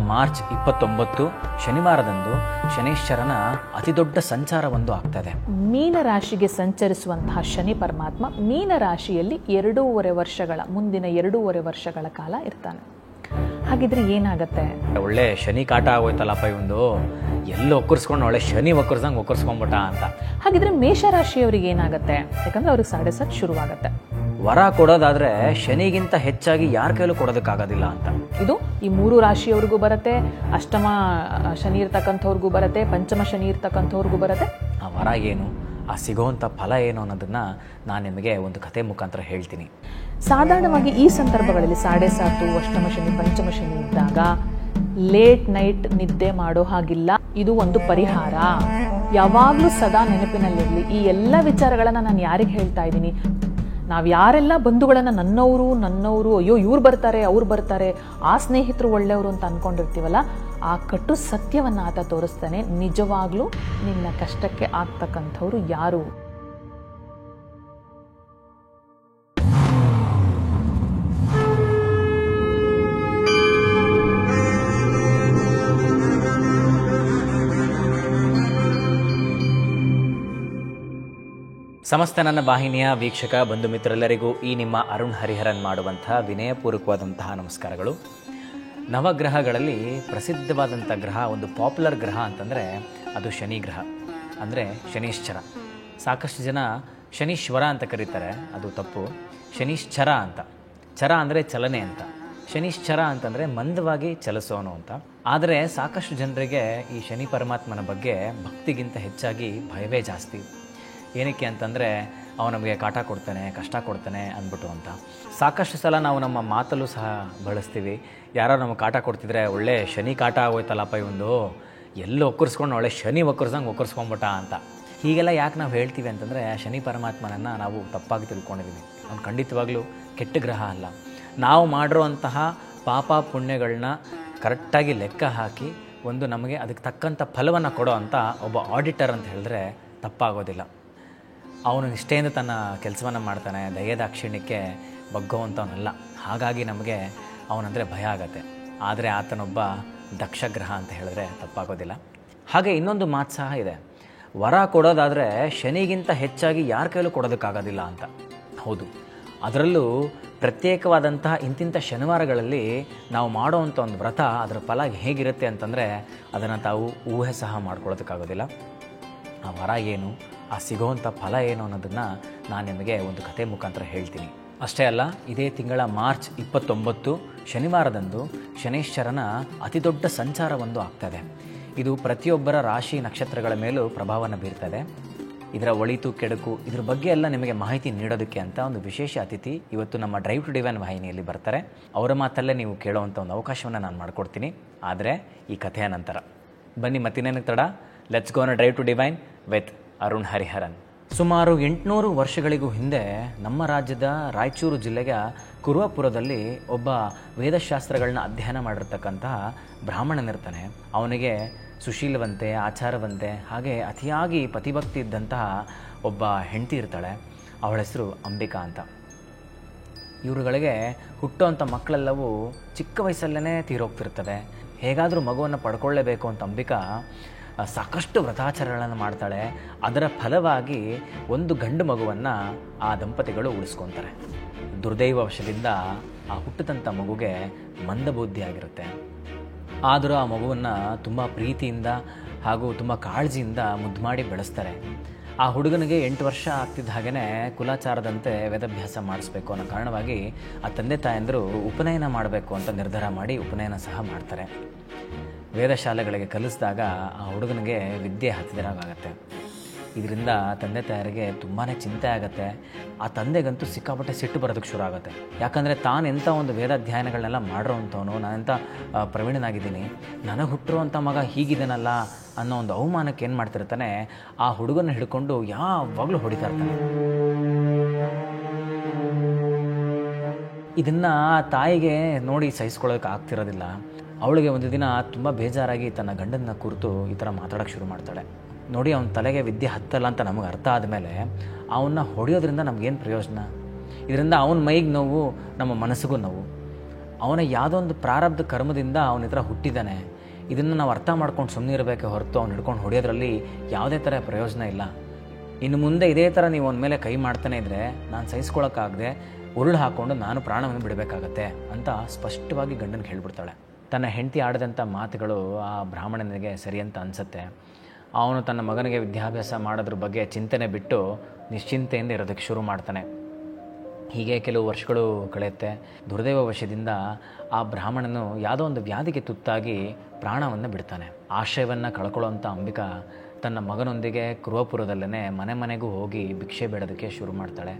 March 29 ಶನಿವಾರದಂದು ಶನೈಶ್ಚರನ ಅತಿದೊಡ್ಡ ಸಂಚಾರವೊಂದು ಆಗ್ತದೆ. ಮೀನರಾಶಿಗೆ ಸಂಚರಿಸುವಂತಹ ಶನಿ ಪರಮಾತ್ಮ ಮೀನರಾಶಿಯಲ್ಲಿ ಮುಂದಿನ 2.5 ವರ್ಷಗಳ ಕಾಲ ಇರ್ತಾನೆ. ಹಾಗಿದ್ರೆ ಏನಾಗತ್ತೆ? ಒಳ್ಳೆ ಶನಿ ಕಾಟ ಆಗೋಯ್ತಲ್ಲಪ್ಪ ಇವಂದು, ಎಲ್ಲ ಒಕ್ಕರ್ಸ್ಕೊಂಡು ಒಳ್ಳೆ ಶನಿ ಒಕ್ಕರ್ಸಂಗೆ ಒಕ್ಕರ್ಸ್ಕೊಂಡ್ಬಿಟ್ಟ ಅಂತ. ಹಾಗಿದ್ರೆ ಮೇಷರಾಶಿಯವರಿಗೆ ಏನಾಗತ್ತೆ? ಯಾಕಂದ್ರೆ ಅವ್ರಿಗೆ 7:30 ಶುರುವಾಗತ್ತೆ. ವರ ಕೊಡೋದಾದ್ರೆ ಶನಿಗಿಂತ ಹೆಚ್ಚಾಗಿ ಯಾರ ಕೈಲೂ ಕೊಡೋದಕ್ಕಾಗೋದಿಲ್ಲ ಅಂತ. ಇದು ಈ 3 ರಾಶಿಯವರಿಗೂ ಬರುತ್ತೆ, ಅಷ್ಟಮ ಶನಿ ಇರ್ತಕ್ಕಂಥವ್ರಿಗೂ ಬರುತ್ತೆ, ಪಂಚಮ ಶನಿ ಇರ್ತಕ್ಕಂಥವ್ರಿಗೂ ಬರುತ್ತೆ. ಆ ವರ ಏನು, ಆ ಸಿಗೋವಂಥ ಫಲ ಏನು ಅನ್ನೋದನ್ನ ನಾನು ನಿಮಗೆ ಒಂದು ಕಥೆ ಮುಖಾಂತರ ಹೇಳ್ತೀನಿ. ಸಾಧಾರಣವಾಗಿ ಈ ಸಂದರ್ಭಗಳಲ್ಲಿ 7:30 ಅಷ್ಟಮ ಶನಿ ಪಂಚಮ ಶನಿ ಇದ್ದಾಗ ಲೇಟ್ ನೈಟ್ ನಿದ್ದೆ ಮಾಡೋ ಹಾಗಿಲ್ಲ. ಇದು ಒಂದು ಪರಿಹಾರ. ಯಾವಾಗಲೂ ಸದಾ ನೆನಪಿನಲ್ಲಿರಲಿ. ಈ ಎಲ್ಲ ವಿಚಾರಗಳನ್ನ ನಾನು ಯಾರಿಗೆ ಹೇಳ್ತಾ ಇದ್ದೀನಿ, ನಾವು ಯಾರೆಲ್ಲ ಬಂಧುಗಳನ್ನ ನನ್ನವರು ಅಯ್ಯೋ ಇವ್ರು ಬರ್ತಾರೆ ಅವ್ರು ಬರ್ತಾರೆ, ಆ ಸ್ನೇಹಿತರು ಒಳ್ಳೆಯವರು ಅಂತ ಅನ್ಕೊಂಡಿರ್ತೀವಲ್ಲ, ಆ ಕಟ್ಟು ಸತ್ಯವನ್ನ ಆತ ತೋರಿಸ್ತಾನೆ. ನಿಜವಾಗ್ಲೂ ನಿನ್ನ ಕಷ್ಟಕ್ಕೆ ಆಗ್ತಕ್ಕಂಥವ್ರು ಯಾರು? ಸಮಸ್ತ ನನ್ನ ವಾಹಿನಿಯ ವೀಕ್ಷಕ ಬಂಧು ಮಿತ್ರರೆಲ್ಲರಿಗೂ ಈ ನಿಮ್ಮ ಅರುಣ್ ಹರಿಹರನ್ ಮಾಡುವಂತಹ ವಿನಯಪೂರ್ವಕವಾದಂತಹ ನಮಸ್ಕಾರಗಳು. ನವಗ್ರಹಗಳಲ್ಲಿ ಪ್ರಸಿದ್ಧವಾದಂಥ ಗ್ರಹ, ಒಂದು ಪಾಪ್ಯುಲರ್ ಗ್ರಹ ಅಂತಂದರೆ ಅದು ಶನಿ ಗ್ರಹ, ಅಂದರೆ ಶನೀಶ್ಚರ. ಸಾಕಷ್ಟು ಜನ ಶನೀಶ್ವರ ಅಂತ ಕರೀತಾರೆ, ಅದು ತಪ್ಪು. ಶನೀಶ್ಚರ ಅಂತ, ಚರ ಅಂದರೆ ಚಲನೆ ಅಂತ, ಶನೀಶ್ಚರ ಅಂತಂದರೆ ಮಂದವಾಗಿ ಚಲಿಸೋನು ಅಂತ. ಆದರೆ ಸಾಕಷ್ಟು ಜನರಿಗೆ ಈ ಶನಿ ಪರಮಾತ್ಮನ ಬಗ್ಗೆ ಭಕ್ತಿಗಿಂತ ಹೆಚ್ಚಾಗಿ ಭಯವೇ ಜಾಸ್ತಿ. ಏನಕ್ಕೆ ಅಂತಂದರೆ ಅವನು ನಮಗೆ ಕಾಟ ಕೊಡ್ತಾನೆ, ಕಷ್ಟ ಕೊಡ್ತಾನೆ ಅಂದ್ಬಿಟ್ಟು ಅಂತ. ಸಾಕಷ್ಟು ಸಲ ನಾವು ನಮ್ಮ ಮಾತಲ್ಲೂ ಸಹ ಬಳಸ್ತೀವಿ. ಯಾರೋ ನಮಗೆ ಕಾಟ ಕೊಡ್ತಿದ್ರೆ ಒಳ್ಳೆ ಶನಿ ಕಾಟ ಆಗೋಯ್ತಲ್ಲಪ್ಪ ಇವಂದು, ಎಲ್ಲ ಒಕ್ಕರ್ಸ್ಕೊಂಡು ಒಳ್ಳೆ ಶನಿ ಒಕ್ಕರ್ಸಂಗೆ ಒಕ್ಕರ್ಸ್ಕೊಂಡ್ಬಿಟ್ಟ ಅಂತ. ಹೀಗೆಲ್ಲ ಯಾಕೆ ನಾವು ಹೇಳ್ತೀವಿ ಅಂತಂದರೆ ಶನಿ ಪರಮಾತ್ಮನನ್ನು ನಾವು ತಪ್ಪಾಗಿ ತಿಳ್ಕೊಂಡಿದ್ದೀವಿ. ಅವ್ನು ಖಂಡಿತವಾಗ್ಲೂ ಕೆಟ್ಟ ಗ್ರಹ ಅಲ್ಲ. ನಾವು ಮಾಡಿರೋಂತಹ ಪಾಪ ಪುಣ್ಯಗಳನ್ನ ಕರೆಕ್ಟಾಗಿ ಲೆಕ್ಕ ಹಾಕಿ ಒಂದು ನಮಗೆ ಅದಕ್ಕೆ ತಕ್ಕಂಥ ಫಲವನ್ನು ಕೊಡೋ ಅಂಥ ಒಬ್ಬ ಆಡಿಟರ್ ಅಂತ ಹೇಳಿದ್ರೆ ತಪ್ಪಾಗೋದಿಲ್ಲ. ಅವನು ನಿಷ್ಠೆಯಿಂದ ತನ್ನ ಕೆಲಸವನ್ನು ಮಾಡ್ತಾನೆ, ದಯದಾಕ್ಷಿಣ್ಯಕ್ಕೆ ಬಗ್ಗೋವಂಥವನಲ್ಲ. ಹಾಗಾಗಿ ನಮಗೆ ಅವನಂದರೆ ಭಯ ಆಗತ್ತೆ. ಆದರೆ ಆತನೊಬ್ಬ ದಕ್ಷ ಗ್ರಹ ಅಂತ ಹೇಳಿದ್ರೆ ತಪ್ಪಾಗೋದಿಲ್ಲ. ಹಾಗೆ ಇನ್ನೊಂದು ಮಾತು ಸಹ ಇದೆ, ವರ ಕೊಡೋದಾದರೆ ಶನಿಗಿಂತ ಹೆಚ್ಚಾಗಿ ಯಾರ ಕೈಲೂ ಕೊಡೋದಕ್ಕಾಗೋದಿಲ್ಲ ಅಂತ. ಹೌದು, ಅದರಲ್ಲೂ ಪ್ರತ್ಯೇಕವಾದಂತಹ ಇಂತಿಂಥ ಶನಿವಾರಗಳಲ್ಲಿ ನಾವು ಮಾಡೋವಂಥ ಒಂದು ವ್ರತ, ಅದರ ಫಲ ಹೇಗಿರುತ್ತೆ ಅಂತಂದರೆ ಅದನ್ನು ತಾವು ಊಹೆ ಸಹ ಮಾಡ್ಕೊಳ್ಳೋದಕ್ಕಾಗೋದಿಲ್ಲ. ಆ ವರ ಏನು, ಆ ಸಿಗೋವಂಥ ಫಲ ಏನು ಅನ್ನೋದನ್ನು ನಾನು ನಿಮಗೆ ಒಂದು ಕಥೆ ಮುಖಾಂತರ ಹೇಳ್ತೀನಿ. ಅಷ್ಟೇ ಅಲ್ಲ, ಇದೇ ತಿಂಗಳ ಮಾರ್ಚ್ 29 ಶನಿವಾರದಂದು ಶನೈಶ್ಚರನ ಅತಿದೊಡ್ಡ ಸಂಚಾರವೊಂದು ಆಗ್ತದೆ. ಇದು ಪ್ರತಿಯೊಬ್ಬರ ರಾಶಿ ನಕ್ಷತ್ರಗಳ ಮೇಲೂ ಪ್ರಭಾವವನ್ನು ಬೀರ್ತದೆ. ಇದರ ಒಳಿತು ಕೆಡುಕು ಇದ್ರ ಬಗ್ಗೆ ಎಲ್ಲ ನಿಮಗೆ ಮಾಹಿತಿ ನೀಡೋದಕ್ಕೆ ಅಂತ ಒಂದು ವಿಶೇಷ ಅತಿಥಿ ಇವತ್ತು ನಮ್ಮ ಡ್ರೈವ್ ಟು ಡಿವೈನ್ ವಾಹಿನಿಯಲ್ಲಿ ಬರ್ತಾರೆ. ಅವರ ಮಾತಲ್ಲೇ ನೀವು ಕೇಳುವಂಥ ಒಂದು ಅವಕಾಶವನ್ನು ನಾನು ಮಾಡಿಕೊಡ್ತೀನಿ, ಆದರೆ ಈ ಕಥೆಯ ನಂತರ. ಬನ್ನಿ, ಮತ್ತಿನ್ನೇನಕ್ಕೆ ತಡ, let's go on drive to divine with Arun Hariharan. ಸುಮಾರು 800 ವರ್ಷಗಳಿಗೂ ಹಿಂದೆ ನಮ್ಮ ರಾಜ್ಯದ ರಾಯಚೂರು ಜಿಲ್ಲೆಯ ಕುರುವಪುರದಲ್ಲಿ ಒಬ್ಬ ವೇದಶಾಸ್ತ್ರಗಳನ್ನ ಅಧ್ಯಯನ ಮಾಡಿರ್ತಕ್ಕಂತಹ ಬ್ರಾಹ್ಮಣನಿರ್ತಾನೆ. ಅವನಿಗೆ ಸುಶೀಲವಂತೆ, ಆಚಾರವಂತೆ, ಹಾಗೆ ಅತಿಯಾಗಿ ಪತಿಭಕ್ತಿ ಇದ್ದಂತಹ ಒಬ್ಬ ಹೆಂಡತಿ ಇರ್ತಾಳೆ. ಅವಳ ಹೆಸರು ಅಂಬಿಕಾ ಅಂತ. ಇವರುಗಳಿಗೆ ಹುಟ್ಟುವಂಥ ಮಕ್ಕಳೆಲ್ಲವೂ ಚಿಕ್ಕ ವಯಸ್ಸಲ್ಲೇ ತೀರೋಗ್ತಿರ್ತವೆ. ಹೇಗಾದರೂ ಮಗುವನ್ನು ಪಡ್ಕೊಳ್ಳೇಬೇಕು ಅಂತ ಅಂಬಿಕಾ ಸಾಕಷ್ಟು ವ್ರತಾಚಾರಗಳನ್ನು ಮಾಡ್ತಾಳೆ. ಅದರ ಫಲವಾಗಿ ಒಂದು ಗಂಡು ಮಗುವನ್ನು ಆ ದಂಪತಿಗಳು ಉಳಿಸ್ಕೊತಾರೆ. ದುರ್ದೈವವಶದಿಂದ ಆ ಹುಟ್ಟಿದಂಥ ಮಗುಗೆ ಮಂದಬುದ್ಧಿ ಆಗಿರುತ್ತೆ. ಆದರೂ ಆ ಮಗುವನ್ನು ತುಂಬ ಪ್ರೀತಿಯಿಂದ ಹಾಗೂ ತುಂಬ ಕಾಳಜಿಯಿಂದ ಮುದ್ದು ಮಾಡಿ ಬೆಳೆಸ್ತಾರೆ. ಆ ಹುಡುಗನಿಗೆ 8 ವರ್ಷ ಆಗ್ತಿದ್ದ ಹಾಗೆಯೇ ಕುಲಾಚಾರದಂತೆ ವೇದಾಭ್ಯಾಸ ಮಾಡಿಸ್ಬೇಕು ಅನ್ನೋ ಕಾರಣವಾಗಿ ಆ ತಂದೆ ತಾಯಂದಿರು ಉಪನಯನ ಮಾಡಬೇಕು ಅಂತ ನಿರ್ಧಾರ ಮಾಡಿ ಉಪನಯನ ಸಹ ಮಾಡ್ತಾರೆ. ವೇದ ಶಾಲೆಗಳಿಗೆ ಕಲಿಸಿದಾಗ ಆ ಹುಡುಗನಿಗೆ ವಿದ್ಯೆ ಹತ್ತಿರಾಗುತ್ತೆ. ಇದರಿಂದ ತಂದೆ ತಾಯರಿಗೆ ತುಂಬಾ ಚಿಂತೆ ಆಗುತ್ತೆ. ಆ ತಂದೆಗಂತೂ ಸಿಕ್ಕಾಪಟ್ಟೆ ಸಿಟ್ಟು ಬರೋದಕ್ಕೆ ಶುರು ಆಗುತ್ತೆ. ಯಾಕಂದರೆ ತಾನೆಂಥ ಒಂದು ವೇದಾಧ್ಯಯನಗಳನ್ನೆಲ್ಲ ಮಾಡಿರೋವಂಥವನು, ನಾನೆಂಥ ಪ್ರವೀಣನಾಗಿದ್ದೀನಿ, ನನಗೆ ಹುಟ್ಟಿರುವಂಥ ಮಗ ಹೀಗಿದ್ದಾನಲ್ಲ ಅನ್ನೋ ಒಂದು ಅವಮಾನಕ್ಕೆ ಏನು ಮಾಡ್ತಿರ್ತಾನೆ, ಆ ಹುಡುಗನ ಹಿಡ್ಕೊಂಡು ಯಾವಾಗಲೂ ಹೊಡಿತಾ ಇರ್ತಾನೆ. ಇದನ್ನು ತಾಯಿಗೆ ನೋಡಿ ಸಹಿಸ್ಕೊಳ್ಳೋಕೆ ಆಗ್ತಿರೋದಿಲ್ಲ. ಅವಳಿಗೆ ಒಂದು ದಿನ ತುಂಬ ಬೇಜಾರಾಗಿ ತನ್ನ ಗಂಡನ ಕುರಿತು ಈ ಥರ ಮಾತಾಡೋಕ್ಕೆ ಶುರು ಮಾಡ್ತಾಳೆ. ನೋಡಿ, ಅವನ ತಲೆಗೆ ವಿದ್ಯೆ ಹತ್ತಲ್ಲ ಅಂತ ನಮಗೆ ಅರ್ಥ ಆದಮೇಲೆ ಅವನ್ನ ಹೊಡೆಯೋದ್ರಿಂದ ನಮಗೇನು ಪ್ರಯೋಜನ? ಇದರಿಂದ ಅವನ ಮೈಗೆ ನೋವು, ನಮ್ಮ ಮನಸ್ಸಿಗೂ ನೋವು. ಅವನ ಯಾವುದೋ ಒಂದು ಪ್ರಾರಬ್ಧ ಕರ್ಮದಿಂದ ಅವನ ಹತ್ರ ಹುಟ್ಟಿದ್ದಾನೆ. ಇದನ್ನು ನಾವು ಅರ್ಥ ಮಾಡ್ಕೊಂಡು ಸುಮ್ಮನೆ ಇರಬೇಕೆ ಹೊರತು ಅವ್ನು ಹಿಡ್ಕೊಂಡು ಹೊಡೆಯೋದ್ರಲ್ಲಿ ಯಾವುದೇ ಥರ ಪ್ರಯೋಜನ ಇಲ್ಲ. ಇನ್ನು ಮುಂದೆ ಇದೇ ಥರ ನೀವು ಅವನ ಮೇಲೆ ಕೈ ಮಾಡ್ತಾನೆ ಇದ್ದರೆ ನಾನು ಸಹಿಸ್ಕೊಳ್ಳೋಕ್ಕಾಗದೆ ಉರುಳು ಹಾಕ್ಕೊಂಡು ನಾನು ಪ್ರಾಣವನ್ನು ಬಿಡಬೇಕಾಗತ್ತೆ ಅಂತ ಸ್ಪಷ್ಟವಾಗಿ ಗಂಡನಿಗೆ ಹೇಳ್ಬಿಡ್ತಾಳೆ. ತನ್ನ ಹೆಂಡತಿ ಆಡಿದಂಥ ಮಾತುಗಳು ಆ ಬ್ರಾಹ್ಮಣನಿಗೆ ಸರಿ ಅಂತ ಅನಿಸುತ್ತೆ. ಅವನು ತನ್ನ ಮಗನಿಗೆ ವಿದ್ಯಾಭ್ಯಾಸ ಮಾಡೋದ್ರ ಬಗ್ಗೆ ಚಿಂತನೆ ಬಿಟ್ಟು ನಿಶ್ಚಿಂತೆಯಿಂದ ಇರೋದಕ್ಕೆ ಶುರು ಮಾಡ್ತಾನೆ. ಹೀಗೆ ಕೆಲವು ವರ್ಷಗಳು ಕಳೆಯುತ್ತೆ. ದುರ್ದೈವ ವಶದಿಂದ ಆ ಬ್ರಾಹ್ಮಣನು ಯಾವುದೋ ಒಂದು ವ್ಯಾಧಿಗೆ ತುತ್ತಾಗಿ ಪ್ರಾಣವನ್ನು ಬಿಡ್ತಾನೆ. ಆಶ್ರಯವನ್ನು ಕಳ್ಕೊಳ್ಳೋಂಥ ಅಂಬಿಕಾ ತನ್ನ ಮಗನೊಂದಿಗೆ ಕುರುವಪುರದಲ್ಲೇ ಮನೆ ಮನೆಗೂ ಹೋಗಿ ಭಿಕ್ಷೆ ಬೇಡೋದಕ್ಕೆ ಶುರು ಮಾಡ್ತಾಳೆ.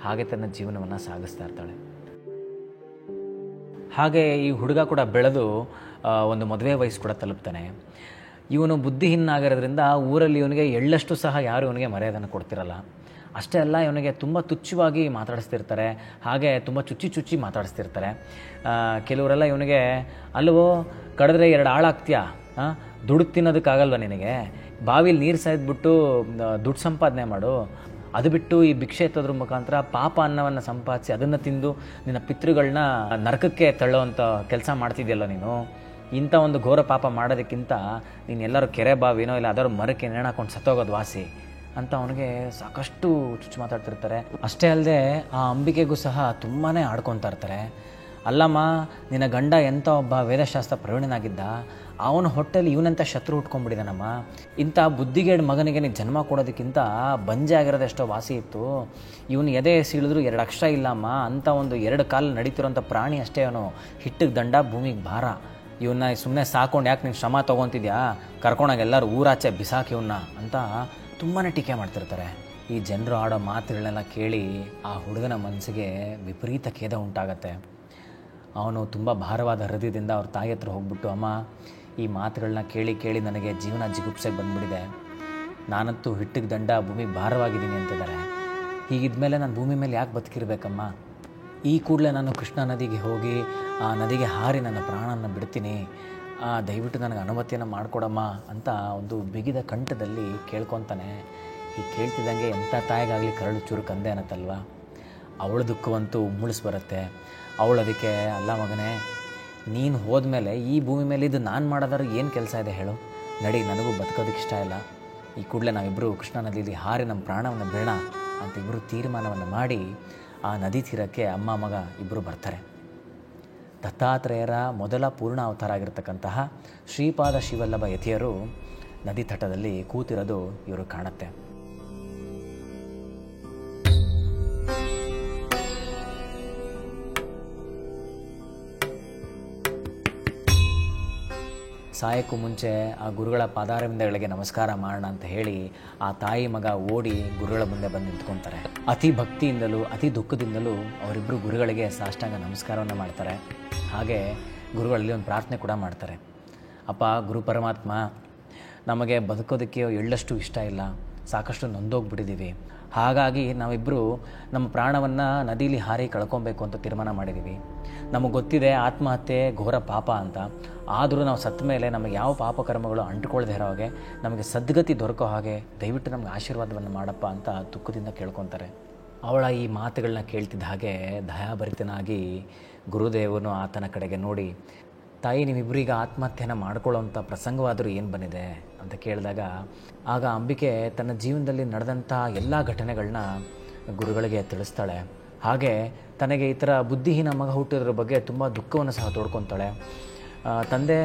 ಹಾಗೆ ತನ್ನ ಜೀವನವನ್ನು ಸಾಗಿಸ್ತಾ ಇರ್ತಾಳೆ. ಹಾಗೆ ಈ ಹುಡುಗ ಕೂಡ ಬೆಳೆದು ಒಂದು ಮದುವೆ ವಯಸ್ಸು ಕೂಡ ತಲುಪ್ತಾನೆ. ಇವನು ಬುದ್ಧಿಹೀನಾಗಿರೋದ್ರಿಂದ ಊರಲ್ಲಿ ಇವನಿಗೆ ಎಳ್ಳಷ್ಟು ಸಹ ಯಾರು ಇವನಿಗೆ ಮರ್ಯಾದೆಯನ್ನು ಕೊಡ್ತಿರಲ್ಲ. ಅಷ್ಟೇ ಅಲ್ಲ, ಇವನಿಗೆ ತುಂಬ ತುಚ್ಛವಾಗಿ ಮಾತಾಡಿಸ್ತಿರ್ತಾರೆ. ಹಾಗೆ ತುಂಬ ಚುಚ್ಚಿ ಮಾತಾಡಿಸ್ತಿರ್ತಾರೆ. ಕೆಲವರೆಲ್ಲ ಇವನಿಗೆ ಅಲ್ಲವೋ ಕಡಿದ್ರೆ 2 ಆಳಾಗ್ತೀಯಾ, ದುಡ್ಡು ತಿನ್ನೋದಕ್ಕಾಗಲ್ವ ನಿನಗೆ, ಬಾವಿಲಿ ನೀರು ಸಾಯ್ದ್ಬಿಟ್ಟು ದುಡ್ಡು ಸಂಪಾದನೆ ಮಾಡು, ಅದು ಬಿಟ್ಟು ಈ ಭಿಕ್ಷೆ ಎತ್ತೋದ್ರ ಮುಖಾಂತರ ಪಾಪ ಅನ್ನವನ್ನು ಸಂಪಾದಿಸಿ ಅದನ್ನು ತಿಂದು ನಿನ್ನ ಪಿತೃಗಳನ್ನ ನರಕಕ್ಕೆ ತಳ್ಳೋವಂಥ ಕೆಲಸ ಮಾಡ್ತಿದ್ಯಲ್ಲ ನೀನು. ಇಂಥ ಒಂದು ಘೋರ ಪಾಪ ಮಾಡೋದಕ್ಕಿಂತ ನೀನು ಎಲ್ಲರೂ ಕೆರೆ ಬಾವಿನೋ ಇಲ್ಲ ಅದರ ಮರಕ್ಕೆ ನೇಣು ಹಾಕೊಂಡು ಸತ್ತೋಗೋದು ವಾಸಿ ಅಂತ ಅವನಿಗೆ ಸಾಕಷ್ಟು ಚುಚ್ಚು ಮಾತಾಡ್ತಿರ್ತಾರೆ. ಅಷ್ಟೇ ಅಲ್ಲದೆ ಆ ಅಂಬಿಕೆಗೂ ಸಹ ತುಂಬಾ ಆಡ್ಕೊತಾ ಇರ್ತಾರೆ. ಅಲ್ಲಮ್ಮ, ನಿನ್ನ ಗಂಡ ಎಂಥ ಒಬ್ಬ ವೇದಶಾಸ್ತ್ರ ಪ್ರವೀಣನಾಗಿದ್ದ, ಅವನ ಹೊಟ್ಟೆಲಿ ಇವನಂಥ ಶತ್ರು ಉಟ್ಕೊಂಡ್ಬಿಟ್ಟಿದ್ದಾನಮ್ಮ. ಇಂಥ ಬುದ್ಧಿಗೇಡು ಮಗನಿಗೆ ನೀನು ಜನ್ಮ ಕೊಡೋದಕ್ಕಿಂತ ಬಂಜೆ ಆಗಿರೋದು ಎಷ್ಟೋ ವಾಸಿ ಇತ್ತು. ಇವನು ಎದೆ ಸೀಳಿದ್ರು 2 ಅಕ್ಷರ ಇಲ್ಲಮ್ಮ. ಅಂಥ ಒಂದು 2 ಕಾಲು ನಡೀತಿರೋಂಥ ಪ್ರಾಣಿ ಅಷ್ಟೇ ಅವನು. ಹಿಟ್ಟಿಗೆ ದಂಡ, ಭೂಮಿಗೆ ಭಾರ. ಇವನ್ನ ಸುಮ್ಮನೆ ಸಾಕೊಂಡು ಯಾಕೆ ನೀನು ಶ್ರಮ ತೊಗೊತಿದ್ಯಾ, ಕರ್ಕೊಂಡಾಗ ಎಲ್ಲರೂ ಊರಾಚೆ ಬಿಸಾಕಿ ಇವನ್ನ ಅಂತ ತುಂಬಾ ಟೀಕೆ ಮಾಡ್ತಿರ್ತಾರೆ. ಈ ಜನರು ಆಡೋ ಮಾತುಗಳನ್ನೆಲ್ಲ ಕೇಳಿ ಆ ಹುಡುಗನ ಮನಸ್ಸಿಗೆ ವಿಪರೀತ ಖೇದ ಉಂಟಾಗತ್ತೆ. ಅವನು ತುಂಬ ಭಾರವಾದ ಹೃದಯದಿಂದ ಅವ್ರ ತಾಯಿ ಹತ್ರ ಹೋಗ್ಬಿಟ್ಟು, ಅಮ್ಮ, ಈ ಮಾತುಗಳನ್ನ ಕೇಳಿ ನನಗೆ ಜೀವನ ಜಿಗುಪ್ಸೆಗೆ ಬಂದುಬಿಟ್ಟಿದೆ. ನಾನಂತೂ ಹಿಟ್ಟಿಗೆ ದಂಡ, ಭೂಮಿಗೆ ಭಾರವಾಗಿದ್ದೀನಿ ಅಂತಿದ್ದಾರೆ. ಹೀಗಿದ್ಮೇಲೆ ನಾನು ಭೂಮಿ ಮೇಲೆ ಯಾಕೆ ಬದುಕಿರ್ಬೇಕಮ್ಮ? ಈ ಕೂಡಲೇ ನಾನು ಕೃಷ್ಣಾ ನದಿಗೆ ಹೋಗಿ ಆ ನದಿಗೆ ಹಾರಿ ನನ್ನ ಪ್ರಾಣವನ್ನು ಬಿಡ್ತೀನಿ. ದಯವಿಟ್ಟು ನನಗೆ ಅನುಮತಿಯನ್ನು ಮಾಡಿಕೊಡಮ್ಮ ಅಂತ ಒಂದು ಬಿಗಿದ ಕಂಠದಲ್ಲಿ ಕೇಳ್ಕೊತಾನೆ. ಹೀಗೆ ಕೇಳ್ತಿದ್ದಂಗೆ ಎಂಥ ತಾಯಿಗಾಗಲಿ ಕರಳು ಚೂರು ಕಂದೆ ಅನ್ನತ್ತಲ್ವ. ಅವಳ ದುಃಖವಂತೂ ಮುಳಿಸ್ ಬರುತ್ತೆ. ಅವಳು ಅದಕ್ಕೆ, ಅಲ್ಲ ಮಗನೇ, ನೀನು ಹೋದ್ಮೇಲೆ ಈ ಭೂಮಿ ಮೇಲೆ ಇದು ನಾನು ಮಾಡೋದಾದ್ರು ಏನು ಕೆಲಸ ಇದೆ ಹೇಳು, ನಡಿ, ನನಗೂ ಬದುಕೋದಕ್ಕೆ ಇಷ್ಟ ಇಲ್ಲ. ಈ ಕೂಡಲೇ ನಾವಿಬ್ಬರು ಕೃಷ್ಣಾ ನದಿಯಲ್ಲಿ ಹಾರಿ ನಮ್ಮ ಪ್ರಾಣವನ್ನು ಬಿಡೋಣ ಅಂತ ಇಬ್ಬರು ತೀರ್ಮಾನವನ್ನು ಮಾಡಿ ಆ ನದಿ ತೀರಕ್ಕೆ ಅಮ್ಮ ಮಗ ಇಬ್ಬರು ಬರ್ತಾರೆ. ದತ್ತಾತ್ರೇಯರ ಮೊದಲ ಪೂರ್ಣ ಅವತಾರ ಆಗಿರ್ತಕ್ಕಂತಹ ಶ್ರೀಪಾದ ಶಿವಲ್ಲಭ ಯತಿಯರು ನದಿ ತಟದಲ್ಲಿ ಕೂತಿರೋದು ಇವರು ಕಾಣುತ್ತೆ. ಸಾಯಕ್ಕೂ ಮುಂಚೆ ಆ ಗುರುಗಳ ಪಾದಾರವಿಂದಗಳಿಗೆ ನಮಸ್ಕಾರ ಮಾಡೋಣ ಅಂತ ಹೇಳಿ ಆ ತಾಯಿ ಮಗ ಓಡಿ ಗುರುಗಳ ಮುಂದೆ ಬಂದು ನಿಂತ್ಕೊತಾರೆ. ಅತಿ ಭಕ್ತಿಯಿಂದಲೂ ಅತಿ ದುಃಖದಿಂದಲೂ ಅವರಿಬ್ಬರು ಗುರುಗಳಿಗೆ ಸಾಷ್ಟಾಂಗ ನಮಸ್ಕಾರವನ್ನು ಮಾಡ್ತಾರೆ. ಹಾಗೆ ಗುರುಗಳಲ್ಲಿ ಒಂದು ಪ್ರಾರ್ಥನೆ ಕೂಡ ಮಾಡ್ತಾರೆ. ಅಪ್ಪ ಗುರು ಪರಮಾತ್ಮ, ನಮಗೆ ಬದುಕೋದಕ್ಕೆ ಎಳ್ಳಷ್ಟು ಇಷ್ಟ ಇಲ್ಲ, ಸಾಕಷ್ಟು ನೊಂದೋಗ್ಬಿಟ್ಟಿದ್ದೀವಿ. ಹಾಗಾಗಿ ನಾವಿಬ್ಬರು ನಮ್ಮ ಪ್ರಾಣವನ್ನು ನದಿಲಿ ಹಾರಿ ಕಳ್ಕೊಬೇಕು ಅಂತ ತೀರ್ಮಾನ ಮಾಡಿದ್ದೀವಿ. ನಮಗೆ ಗೊತ್ತಿದೆ ಆತ್ಮಹತ್ಯೆ ಘೋರ ಪಾಪ ಅಂತ. ಆದರೂ ನಾವು ಸತ್ತ ಮೇಲೆ ನಮಗೆ ಯಾವ ಪಾಪಕರ್ಮಗಳು ಅಂಟುಕೊಳ್ಳದೆ ಇರೋ ಹಾಗೆ, ನಮಗೆ ಸದ್ಗತಿ ದೊರಕೋ ಹಾಗೆ ದಯವಿಟ್ಟು ನಮಗೆ ಆಶೀರ್ವಾದವನ್ನು ಮಾಡಪ್ಪ ಅಂತ ದುಃಖದಿಂದ ಕೇಳ್ಕೊತಾರೆ. ಅವಳ ಈ ಮಾತುಗಳನ್ನ ಕೇಳ್ತಿದ್ದ ಹಾಗೆ ದಯಾಭರಿತನಾಗಿ ಗುರುದೇವನು ಆತನ ಕಡೆಗೆ ನೋಡಿ, ತಾಯಿ, ನೀವಿಬ್ಬರೀಗ ಆತ್ಮಹತ್ಯೆನ ಮಾಡ್ಕೊಳ್ಳೋವಂಥ ಪ್ರಸಂಗವಾದರೂ ಏನು ಬಂದಿದೆ ಅಂತ ಕೇಳಿದಾಗ, ಆಗ ಅಂಬಿಕೆ ತನ್ನ ಜೀವನದಲ್ಲಿ ನಡೆದಂಥ ಎಲ್ಲ ಘಟನೆಗಳನ್ನ ಗುರುಗಳಿಗೆ ತಿಳಿಸ್ತಾಳೆ. ಹಾಗೆ ತನಗೆ ಈ ಥರ ಬುದ್ಧಿಹೀನ ಮಗ ಹುಟ್ಟಿದ್ರ ಬಗ್ಗೆ ತುಂಬ ದುಃಖವನ್ನು ಸಹ ತೋಡ್ಕೊತಾಳೆ. ತಂದೆ,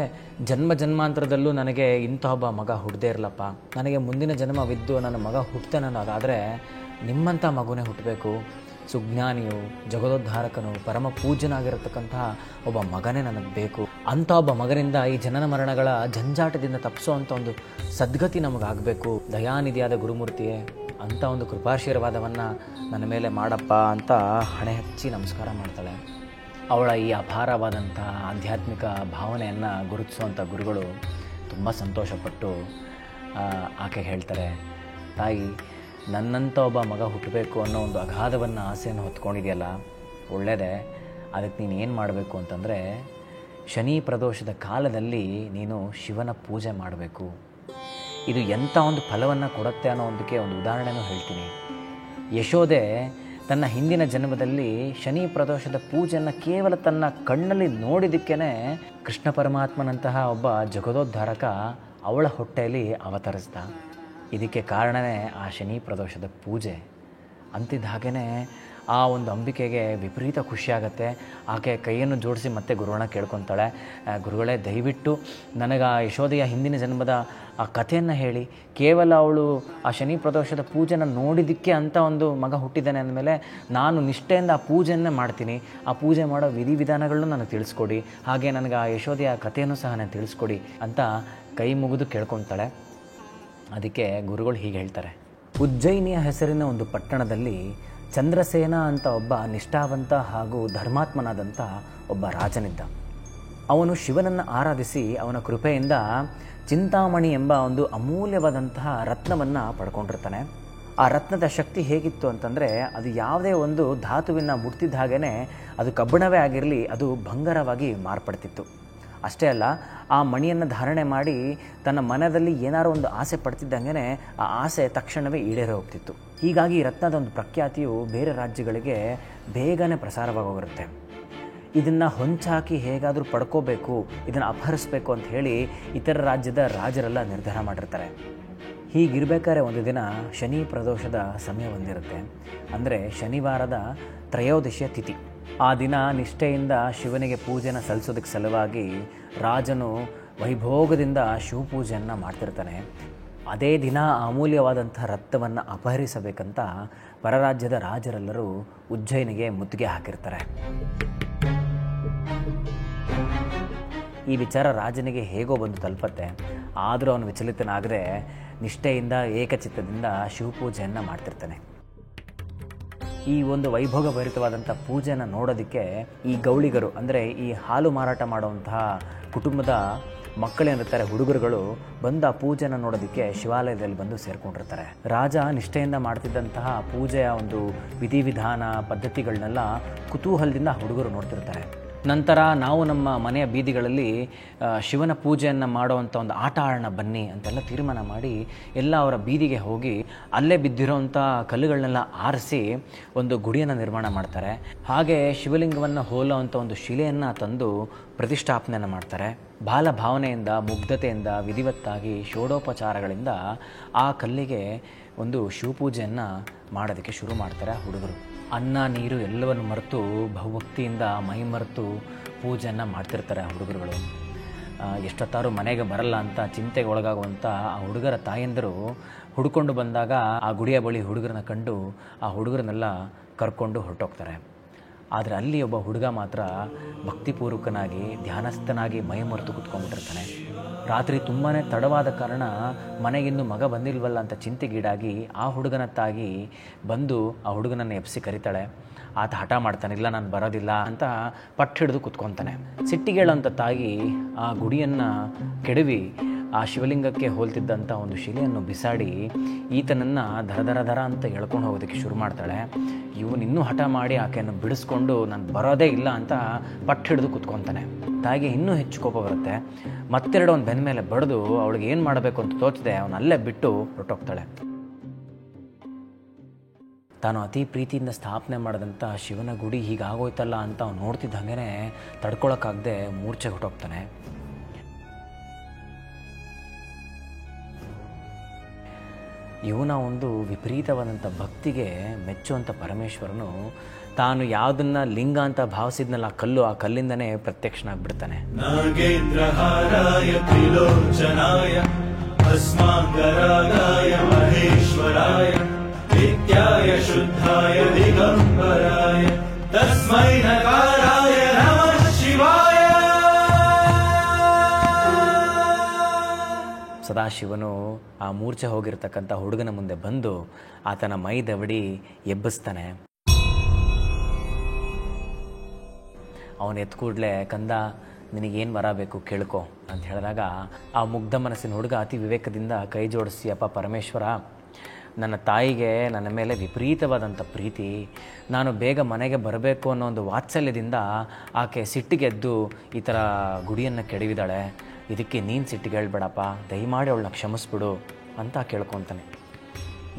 ಜನ್ಮಾಂತರದಲ್ಲೂ ನನಗೆ ಇಂಥ ಒಬ್ಬ ಮಗ ಹುಟ್ಟದೇ ಇರಲಪ್ಪ, ನನಗೆ ಮುಂದಿನ ಜನ್ಮವಿದ್ದು ನನ್ನ ಮಗ ಹುಟ್ಟತಾನೆ ಅನ್ನೋದಾದರೆ ನಿಮ್ಮಂಥ ಮಗುನೇ ಹುಟ್ಟಬೇಕು. ಸುಜ್ಞಾನಿಯು, ಜಗದೋದ್ಧಾರಕನು, ಪರಮ ಪೂಜ್ಯನಾಗಿರತಕ್ಕಂತಹ ಒಬ್ಬ ಮಗನೇ ನನಗೆ ಬೇಕು. ಅಂಥ ಒಬ್ಬ ಮಗನಿಂದ ಈ ಜನನ ಮರಣಗಳ ಜಂಜಾಟದಿಂದ ತಪ್ಪಿಸೋವಂಥ ಒಂದು ಸದ್ಗತಿ ನಮಗಾಗಬೇಕು. ದಯಾನಿಧಿಯಾದ ಗುರುಮೂರ್ತಿಯೇ, ಅಂಥ ಒಂದು ಕೃಪಾಶೀರ್ವಾದವನ್ನು ನನ್ನ ಮೇಲೆ ಮಾಡಪ್ಪ ಅಂತ ಹಣೆ ಹಚ್ಚಿ ನಮಸ್ಕಾರ ಮಾಡ್ತಾಳೆ. ಅವಳ ಈ ಅಪಾರವಾದಂಥ ಆಧ್ಯಾತ್ಮಿಕ ಭಾವನೆಯನ್ನು ಗುರುತಿಸುವಂಥ ಗುರುಗಳು ತುಂಬ ಸಂತೋಷಪಟ್ಟು ಆಕೆ ಹೇಳ್ತಾರೆ, ತಾಯಿ, ನನ್ನಂಥ ಒಬ್ಬ ಮಗ ಹುಟ್ಟಬೇಕು ಅನ್ನೋ ಒಂದು ಅಗಾಧವನ್ನು ಆಸೆಯನ್ನು ಹೊತ್ಕೊಂಡಿದೆಯಲ್ಲ, ಒಳ್ಳೆಯದೇ. ಅದಕ್ಕೆ ನೀನು ಏನು ಮಾಡಬೇಕು ಅಂತಂದರೆ, ಶನಿ ಪ್ರದೋಷದ ಕಾಲದಲ್ಲಿ ನೀನು ಶಿವನ ಪೂಜೆ ಮಾಡಬೇಕು. ಇದು ಎಂಥ ಒಂದು ಫಲವನ್ನು ಕೊಡುತ್ತೆ ಅನ್ನೋ ಒಂದಕ್ಕೆ ಒಂದು ಉದಾಹರಣೆನೂ ಹೇಳ್ತೀನಿ. ಯಶೋದೆ ತನ್ನ ಹಿಂದಿನ ಜನ್ಮದಲ್ಲಿ ಶನಿ ಪ್ರದೋಷದ ಪೂಜೆಯನ್ನು ಕೇವಲ ತನ್ನ ಕಣ್ಣಲ್ಲಿ ನೋಡಿದ್ದಕ್ಕೇ ಕೃಷ್ಣ ಪರಮಾತ್ಮನಂತಹ ಒಬ್ಬ ಜಗದೋದ್ಧಾರಕ ಅವಳ ಹೊಟ್ಟೆಯಲ್ಲಿ ಅವತರಿಸ್ದ. ಇದಕ್ಕೆ ಕಾರಣವೇ ಆ ಶನಿ ಪ್ರದೋಷದ ಪೂಜೆ. ಅಂತಿದ್ದ ಹಾಗೇ ಆ ಒಂದು ಅಂಬಿಕೆಗೆ ವಿಪರೀತ ಖುಷಿಯಾಗತ್ತೆ. ಆಕೆ ಕೈಯನ್ನು ಜೋಡಿಸಿ ಮತ್ತೆ ಗುರುಗಳನ್ನ ಕೇಳ್ಕೊತಾಳೆ, ಗುರುಗಳೇ ದಯವಿಟ್ಟು ನನಗೆ ಆ ಯಶೋದೆಯ ಹಿಂದಿನ ಜನ್ಮದ ಆ ಕಥೆಯನ್ನು ಹೇಳಿ, ಕೇವಲ ಅವಳು ಆ ಶನಿ ಪ್ರದೋಷದ ಪೂಜೆನ ನೋಡಿದ್ದಕ್ಕೆ ಅಂತ ಒಂದು ಮಗ ಹುಟ್ಟಿದ್ದಾನೆ ಅಂದಮೇಲೆ ನಾನು ನಿಷ್ಠೆಯಿಂದ ಆ ಪೂಜೆಯನ್ನೇ ಮಾಡ್ತೀನಿ, ಆ ಪೂಜೆ ಮಾಡೋ ವಿಧಿವಿಧಾನಗಳನ್ನು ನನಗೆ ತಿಳಿಸ್ಕೊಡಿ, ಹಾಗೆ ನನಗೆ ಆ ಯಶೋದೆಯ ಕಥೆಯನ್ನು ಸಹ ನಾನು ತಿಳಿಸ್ಕೊಡಿ ಅಂತ ಕೈ ಮುಗಿದು ಕೇಳ್ಕೊತಾಳೆ. ಅದಕ್ಕೆ ಗುರುಗಳು ಹೀಗೆ ಹೇಳ್ತಾರೆ, ಉಜ್ಜಯಿನಿಯ ಹೆಸರಿನ ಒಂದು ಪಟ್ಟಣದಲ್ಲಿ ಚಂದ್ರಸೇನ ಅಂತ ಒಬ್ಬ ನಿಷ್ಠಾವಂತ ಹಾಗೂ ಧರ್ಮಾತ್ಮನಾದಂಥ ಒಬ್ಬ ರಾಜನಿದ್ದ. ಅವನು ಶಿವನನ್ನು ಆರಾಧಿಸಿ ಅವನ ಕೃಪೆಯಿಂದ ಚಿಂತಾಮಣಿ ಎಂಬ ಒಂದು ಅಮೂಲ್ಯವಾದಂತಹ ರತ್ನವನ್ನು ಪಡ್ಕೊಂಡಿರ್ತಾನೆ. ಆ ರತ್ನದ ಶಕ್ತಿ ಹೇಗಿತ್ತು ಅಂತಂದರೆ, ಅದು ಯಾವುದೇ ಒಂದು ಧಾತುವಿನ ಮುಟ್ತಿದ್ದ ಹಾಗೇ ಅದು ಕಬ್ಬಿಣವೇ ಆಗಿರಲಿ, ಅದು ಬಂಗಾರವಾಗಿ ಮಾರ್ಪಡ್ತಿತ್ತು. ಅಷ್ಟೇ ಅಲ್ಲ, ಆ ಮಣಿಯನ್ನು ಧಾರಣೆ ಮಾಡಿ ತನ್ನ ಮನದಲ್ಲಿ ಏನಾರು ಒಂದು ಆಸೆ ಪಡ್ತಿದ್ದಂಗೆ ಆ ಆಸೆ ತಕ್ಷಣವೇ ಈಡೇರಿ ಹೋಗ್ತಿತ್ತು. ಹೀಗಾಗಿ ಈ ರತ್ನದ ಒಂದು ಪ್ರಖ್ಯಾತಿಯು ಬೇರೆ ರಾಜ್ಯಗಳಿಗೆ ಬೇಗನೆ ಪ್ರಸಾರವಾಗೋಗಿರುತ್ತೆ. ಇದನ್ನು ಹೊಂಚಾಕಿ ಹೇಗಾದರೂ ಪಡ್ಕೋಬೇಕು, ಇದನ್ನು ಅಪಹರಿಸಬೇಕು ಅಂತ ಹೇಳಿ ಇತರ ರಾಜ್ಯದ ರಾಜರೆಲ್ಲ ನಿರ್ಧಾರ ಮಾಡಿರ್ತಾರೆ. ಹೀಗಿರ್ಬೇಕಾದ್ರೆ ಒಂದು ದಿನ ಶನಿ ಪ್ರದೋಷದ ಸಮಯ ಬಂದಿರುತ್ತೆ. ಅಂದರೆ ಶನಿವಾರದ ತ್ರಯೋದಶಿಯ ತಿಥಿ. ಆ ದಿನ ನಿಷ್ಠೆಯಿಂದ ಶಿವನಿಗೆ ಪೂಜೆನ ಸಲ್ಲಿಸೋದಕ್ಕೆ ಸಲುವಾಗಿ ರಾಜನು ವೈಭೋಗದಿಂದ ಶಿವಪೂಜೆಯನ್ನು ಮಾಡ್ತಿರ್ತಾನೆ. ಅದೇ ದಿನ ಅಮೂಲ್ಯವಾದಂಥ ರತ್ನವನ್ನು ಅಪಹರಿಸಬೇಕಂತ ಪರರಾಜ್ಯದ ರಾಜರೆಲ್ಲರೂ ಉಜ್ಜಯಿನಿಗೆ ಮುತ್ತಿಗೆ ಹಾಕಿರ್ತಾರೆ. ಈ ವಿಚಾರ ರಾಜನಿಗೆ ಹೇಗೋ ಬಂದು ತಲುಪತ್ತೆ. ಆದರೂ ಅವನು ವಿಚಲಿತನಾಗದೆ ನಿಷ್ಠೆಯಿಂದ ಏಕಚಿತ್ತದಿಂದ ಶಿವಪೂಜೆಯನ್ನು ಮಾಡ್ತಿರ್ತಾನೆ. ಈ ಒಂದು ವೈಭೋಗಭರಿತವಾದಂಥ ಪೂಜೆಯನ್ನು ನೋಡೋದಕ್ಕೆ ಈ ಗೌಳಿಗರು, ಅಂದರೆ ಈ ಹಾಲು ಮಾರಾಟ ಮಾಡುವಂತಹ ಕುಟುಂಬದ ಮಕ್ಕಳೇನಿರ್ತಾರೆ, ಹುಡುಗರುಗಳು ಬಂದು ಆ ಪೂಜೆಯನ್ನು ನೋಡೋದಕ್ಕೆ ಶಿವಾಲಯದಲ್ಲಿ ಬಂದು ಸೇರ್ಕೊಂಡಿರ್ತಾರೆ. ರಾಜ ನಿಷ್ಠೆಯಿಂದ ಮಾಡ್ತಿದ್ದಂತಹ ಪೂಜೆಯ ಒಂದು ವಿಧಿವಿಧಾನ ಪದ್ಧತಿಗಳನ್ನೆಲ್ಲ ಕುತೂಹಲದಿಂದ ಹುಡುಗರು ನೋಡ್ತಿರ್ತಾರೆ. ನಂತರ ನಾವು ನಮ್ಮ ಮನೆಯ ಬೀದಿಗಳಲ್ಲಿ ಶಿವನ ಪೂಜೆಯನ್ನು ಮಾಡುವಂಥ ಒಂದು ಆಟ ಆಡೋಣ ಬನ್ನಿ ಅಂತೆಲ್ಲ ತೀರ್ಮಾನ ಮಾಡಿ ಎಲ್ಲ ಅವರ ಬೀದಿಗೆ ಹೋಗಿ ಅಲ್ಲೇ ಬಿದ್ದಿರೋವಂಥ ಕಲ್ಲುಗಳನ್ನೆಲ್ಲ ಆರಿಸಿ ಒಂದು ಗುಡಿಯನ್ನು ನಿರ್ಮಾಣ ಮಾಡ್ತಾರೆ. ಹಾಗೆ ಶಿವಲಿಂಗವನ್ನು ಹೋಲುವಂಥ ಒಂದು ಶಿಲೆಯನ್ನು ತಂದು ಪ್ರತಿಷ್ಠಾಪನೆಯನ್ನು ಮಾಡ್ತಾರೆ. ಬಾಲ ಭಾವನೆಯಿಂದ, ಮುಗ್ಧತೆಯಿಂದ, ವಿಧಿವತ್ತಾಗಿ ಷೋಡೋಪಚಾರಗಳಿಂದ ಆ ಕಲ್ಲಿಗೆ ಒಂದು ಶಿವಪೂಜೆಯನ್ನು ಮಾಡೋದಕ್ಕೆ ಶುರು ಮಾಡ್ತಾರೆ ಹುಡುಗರು. ಅನ್ನ ನೀರು ಎಲ್ಲವನ್ನು ಮರೆತು ಬಹುಭಕ್ತಿಯಿಂದ ಮೈ ಮರೆತು ಪೂಜೆಯನ್ನು ಮಾಡ್ತಿರ್ತಾರೆ ಹುಡುಗರುಗಳು. ಎಷ್ಟೊತ್ತಾರು ಮನೆಗೆ ಬರಲ್ಲ ಅಂತ ಚಿಂತೆಗೆ ಒಳಗಾಗುವಂಥ ಆ ಹುಡುಗರ ತಾಯಂದಿರು ಹುಡ್ಕೊಂಡು ಬಂದಾಗ ಆ ಗುಡಿಯ ಬಳಿ ಹುಡುಗರನ್ನ ಕಂಡು ಆ ಹುಡುಗರನ್ನೆಲ್ಲ ಕರ್ಕೊಂಡು ಹೊರಟೋಗ್ತಾರೆ. ಆದರೆ ಅಲ್ಲಿ ಒಬ್ಬ ಹುಡುಗ ಮಾತ್ರ ಭಕ್ತಿಪೂರ್ವಕನಾಗಿ ಧ್ಯಾನಸ್ಥನಾಗಿ ಮೈ ಮರೆತು ಕೂತ್ಕೊಂಡ್ಬಿಟ್ಟಿರ್ತಾನೆ. ರಾತ್ರಿ ತುಂಬಾ ತಡವಾದ ಕಾರಣ ಮನೆಗಿಂದು ಮಗ ಬಂದಿಲ್ವಲ್ಲ ಅಂತ ಚಿಂತೆಗೀಡಾಗಿ ಆ ಹುಡುಗನ ತಾಗಿ ಬಂದು ಆ ಹುಡುಗನನ್ನು ಎಬ್ಸಿ ಕರೀತಾಳೆ. ಆತ ಹಠ ಮಾಡ್ತಾನೆ, ಇಲ್ಲ ನಾನು ಬರೋದಿಲ್ಲ ಅಂತ ಪಟ್ಟು ಹಿಡಿದು ಕೂತ್ಕೊತಾನೆ. ಸಿಟ್ಟಿಗೇಳಂತ ತಾಗಿ ಆ ಗುಡಿಯನ್ನು ಕೆಡವಿ ಆ ಶಿವಲಿಂಗಕ್ಕೆ ಹೋಲ್ತಿದ್ದಂಥ ಒಂದು ಶಿಲೆಯನ್ನು ಬಿಸಾಡಿ ಈತನನ್ನು ದರ ಅಂತ ಎಳ್ಕೊಂಡು ಹೋಗೋದಕ್ಕೆ ಶುರು ಮಾಡ್ತಾಳೆ. ಇವನು ಇನ್ನೂ ಹಠ ಮಾಡಿ ಆಕೆಯನ್ನು ಬಿಡಿಸ್ಕೊಂಡು ನಾನು ಬರೋದೇ ಇಲ್ಲ ಅಂತ ಪಟ್ಟು ಹಿಡಿದು ಕೂತ್ಕೊತಾನೆ. ತಾಯಿಗೆ ಇನ್ನೂ ಹೆಚ್ಚು ಕೋಪ ಬರುತ್ತೆ. ಮತ್ತೆರಡು ಒಂದು ಬೆನ್ನ ಮೇಲೆ ಬಡಿದು ಅವಳಿಗೆ ಏನು ಮಾಡಬೇಕು ಅಂತ ತೋಚದೆ ಅವನು ಅಲ್ಲೇ ಬಿಟ್ಟು ಹೊರಟೋಗ್ತಾಳೆ. ತಾನು ಅತಿ ಪ್ರೀತಿಯಿಂದ ಸ್ಥಾಪನೆ ಮಾಡಿದಂಥ ಶಿವನ ಗುಡಿ ಹೀಗಾಗೋಯ್ತಲ್ಲ ಅಂತ ಅವ್ನು ನೋಡ್ತಿದ್ದ ಹಾಗೇ ತಡ್ಕೊಳಕ್ಕಾಗದೆ ಮೂರ್ಛೆಗೆ ಹೊರಟೋಗ್ತಾನೆ. ಇವನ ಒಂದು ವಿಪರೀತವಾದಂಥ ಭಕ್ತಿಗೆ ಮೆಚ್ಚುವಂಥ ಪರಮೇಶ್ವರನು ತಾನು ಯಾವುದನ್ನ ಲಿಂಗ ಅಂತ ಭಾವಿಸಿದ್ನಲ್ಲ ಕಲ್ಲು, ಆ ಕಲ್ಲಿಂದನೇ ಪ್ರತ್ಯಕ್ಷನಾಗ್ಬಿಡ್ತಾನೆ. ನಾಗೇಂದ್ರಹಾರಾಯ ತ್ರಿಲೋಚನಾಯ ಭಸ್ಮಾಂಗರಾಗಾಯ ಮಹೇಶ್ವರಾಯ ನಿತ್ಯಾಯ ಶುದ್ಧಾಯ ದಿಗಂಬರಾಯ ತಸ್ಮೈ ನಕಾರಾಯ ನಮಃ ಶಿವಾಯ. ಸದಾಶಿವನು ಆ ಮೂರ್ಛೆ ಹೋಗಿರ್ತಕ್ಕಂಥ ಹುಡುಗನ ಮುಂದೆ ಬಂದು ಆತನ ಮೈ ದವಡಿ ಎಬ್ಬಿಸ್ತಾನೆ. ಅವನು ಎತ್ತು ಕೂಡಲೇ, ಕಂದ ನಿನಗೇನು ಬರಬೇಕು ಕೇಳ್ಕೊ ಅಂತ ಹೇಳಿದಾಗ ಆ ಮುಗ್ಧ ಮನಸ್ಸಿನ ಹುಡುಗ ಅತಿ ವಿವೇಕದಿಂದ ಕೈ ಜೋಡಿಸಿ, ಅಪ್ಪ ಪರಮೇಶ್ವರ, ನನ್ನ ತಾಯಿಗೆ ನನ್ನ ಮೇಲೆ ವಿಪರೀತವಾದಂಥ ಪ್ರೀತಿ, ನಾನು ಬೇಗ ಮನೆಗೆ ಬರಬೇಕು ಅನ್ನೋ ಒಂದು ವಾತ್ಸಲ್ಯದಿಂದ ಆಕೆ ಸಿಟ್ಟಿಗೆದ್ದು ಈ ಥರ ಗುಡಿಯನ್ನು ಕೆಡವಿದಾಳೆ. ಇದಕ್ಕೆ ನೀನು ಸಿಟ್ಟಿಗೆ ಹೇಳ್ಬೇಡಪ್ಪ, ದಯಮಾಡಿ ಅವಳನ್ನ ಕ್ಷಮಿಸ್ಬಿಡು ಅಂತ ಕೇಳ್ಕೊತಾನೆ.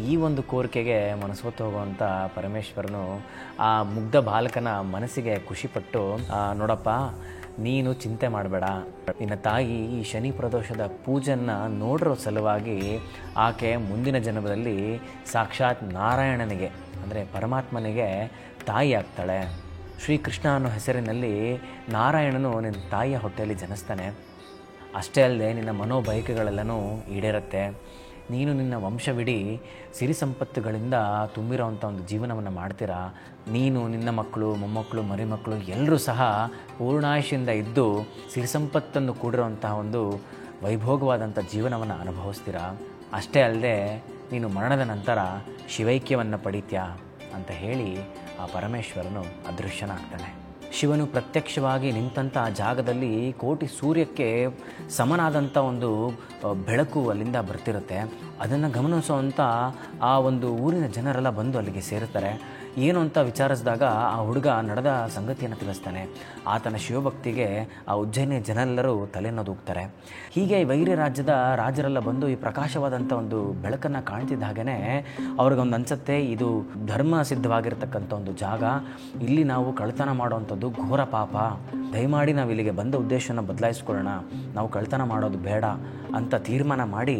ಈ ಒಂದು ಕೋರಿಕೆಗೆ ಮನಸೋತು ಹೋಗುವಂಥ ಪರಮೇಶ್ವರನು ಆ ಮುಗ್ಧ ಬಾಲಕನ ಮನಸ್ಸಿಗೆ ಖುಷಿಪಟ್ಟು, ನೋಡಪ್ಪ, ನೀನು ಚಿಂತೆ ಮಾಡಬೇಡ, ನಿನ್ನ ತಾಯಿ ಈ ಶನಿ ಪ್ರದೋಷದ ಪೂಜೆಯನ್ನು ನೋಡಿರೋ ಸಲುವಾಗಿ ಆಕೆ ಮುಂದಿನ ಜನ್ಮದಲ್ಲಿ ಸಾಕ್ಷಾತ್ ನಾರಾಯಣನಿಗೆ ಅಂದರೆ ಪರಮಾತ್ಮನಿಗೆ ತಾಯಿ ಆಗ್ತಾಳೆ. ಶ್ರೀಕೃಷ್ಣ ಅನ್ನೋ ಹೆಸರಿನಲ್ಲಿ ನಾರಾಯಣನು ನಿನ್ನ ತಾಯಿಯ ಹೊಟ್ಟೆಯಲ್ಲಿ ಜನಿಸ್ತಾನೆ. ಅಷ್ಟೇ ಅಲ್ಲದೆ ನಿನ್ನ ಮನೋಬಯಕೆಗಳೆಲ್ಲನೂ ಈಡೇರುತ್ತೆ. ನೀನು ನಿನ್ನ ವಂಶವಿಡೀ ಸಿರಿ ಸಂಪತ್ತುಗಳಿಂದ ತುಂಬಿರೋವಂಥ ಒಂದು ಜೀವನವನ್ನು ಮಾಡ್ತೀರಾ. ನೀನು, ನಿನ್ನ ಮಕ್ಕಳು, ಮೊಮ್ಮಕ್ಕಳು, ಮರಿಮಕ್ಕಳು ಎಲ್ಲರೂ ಸಹ ಪೂರ್ಣಾಯುಷ್ಯಿಂದ ಇದ್ದು ಸಿರಿ ಸಂಪತ್ತನ್ನು ಕೂಡಿರೋವಂತಹ ಒಂದು ವೈಭೋಗವಾದಂಥ ಜೀವನವನ್ನು ಅನುಭವಿಸ್ತೀರಾ. ಅಷ್ಟೇ ಅಲ್ಲದೆ ನೀನು ಮರಣದ ನಂತರ ಶಿವೈಕ್ಯವನ್ನು ಪಡಿತ್ಯಾ ಅಂತ ಹೇಳಿ ಆ ಪರಮೇಶ್ವರನು ಅದೃಶ್ಯನಾಗ್ತಾನೆ. ಶಿವನು ಪ್ರತ್ಯಕ್ಷವಾಗಿ ನಿಂತಹ ಜಾಗದಲ್ಲಿ ಕೋಟಿ ಸೂರ್ಯಕ್ಕೆ ಸಮನಾದಂಥ ಒಂದು ಬೆಳಕು ಅಲ್ಲಿಂದ ಬರ್ತಿರುತ್ತೆ. ಅದನ್ನು ಗಮನಿಸುವಂಥ ಆ ಒಂದು ಊರಿನ ಜನರೆಲ್ಲ ಬಂದು ಅಲ್ಲಿಗೆ ಸೇರುತ್ತಾರೆ. ಏನು ಅಂತ ವಿಚಾರಿಸಿದಾಗ ಆ ಹುಡುಗ ನಡೆದ ಸಂಗತಿಯನ್ನು ತಿಳಿಸ್ತಾನೆ. ಆತನ ಶಿವಭಕ್ತಿಗೆ ಆ ಉಜ್ಜಯಿನಿಯ ಜನರೆಲ್ಲರೂ ತಲೆನೋದೂಗ್ತಾರೆ. ಹೀಗೆ ವೈರಿ ರಾಜ್ಯದ ರಾಜರೆಲ್ಲ ಬಂದು ಈ ಪ್ರಕಾಶವಾದಂಥ ಒಂದು ಬೆಳಕನ್ನು ಕಾಣ್ತಿದ್ದ ಹಾಗೇ ಅವ್ರಿಗೊಂದು ಅನಿಸುತ್ತೆ, ಇದು ಧರ್ಮ ಸಿದ್ಧವಾಗಿರ್ತಕ್ಕಂಥ ಒಂದು ಜಾಗ, ಇಲ್ಲಿ ನಾವು ಕಳ್ತನ ಮಾಡುವಂಥದ್ದು ಘೋರ ಪಾಪ, ದಯಮಾಡಿ ನಾವು ಇಲ್ಲಿಗೆ ಬಂದ ಉದ್ದೇಶನ ಬದಲಾಯಿಸ್ಕೊಳ್ಳೋಣ, ನಾವು ಕಳ್ತನ ಮಾಡೋದು ಬೇಡ ಅಂತ ತೀರ್ಮಾನ ಮಾಡಿ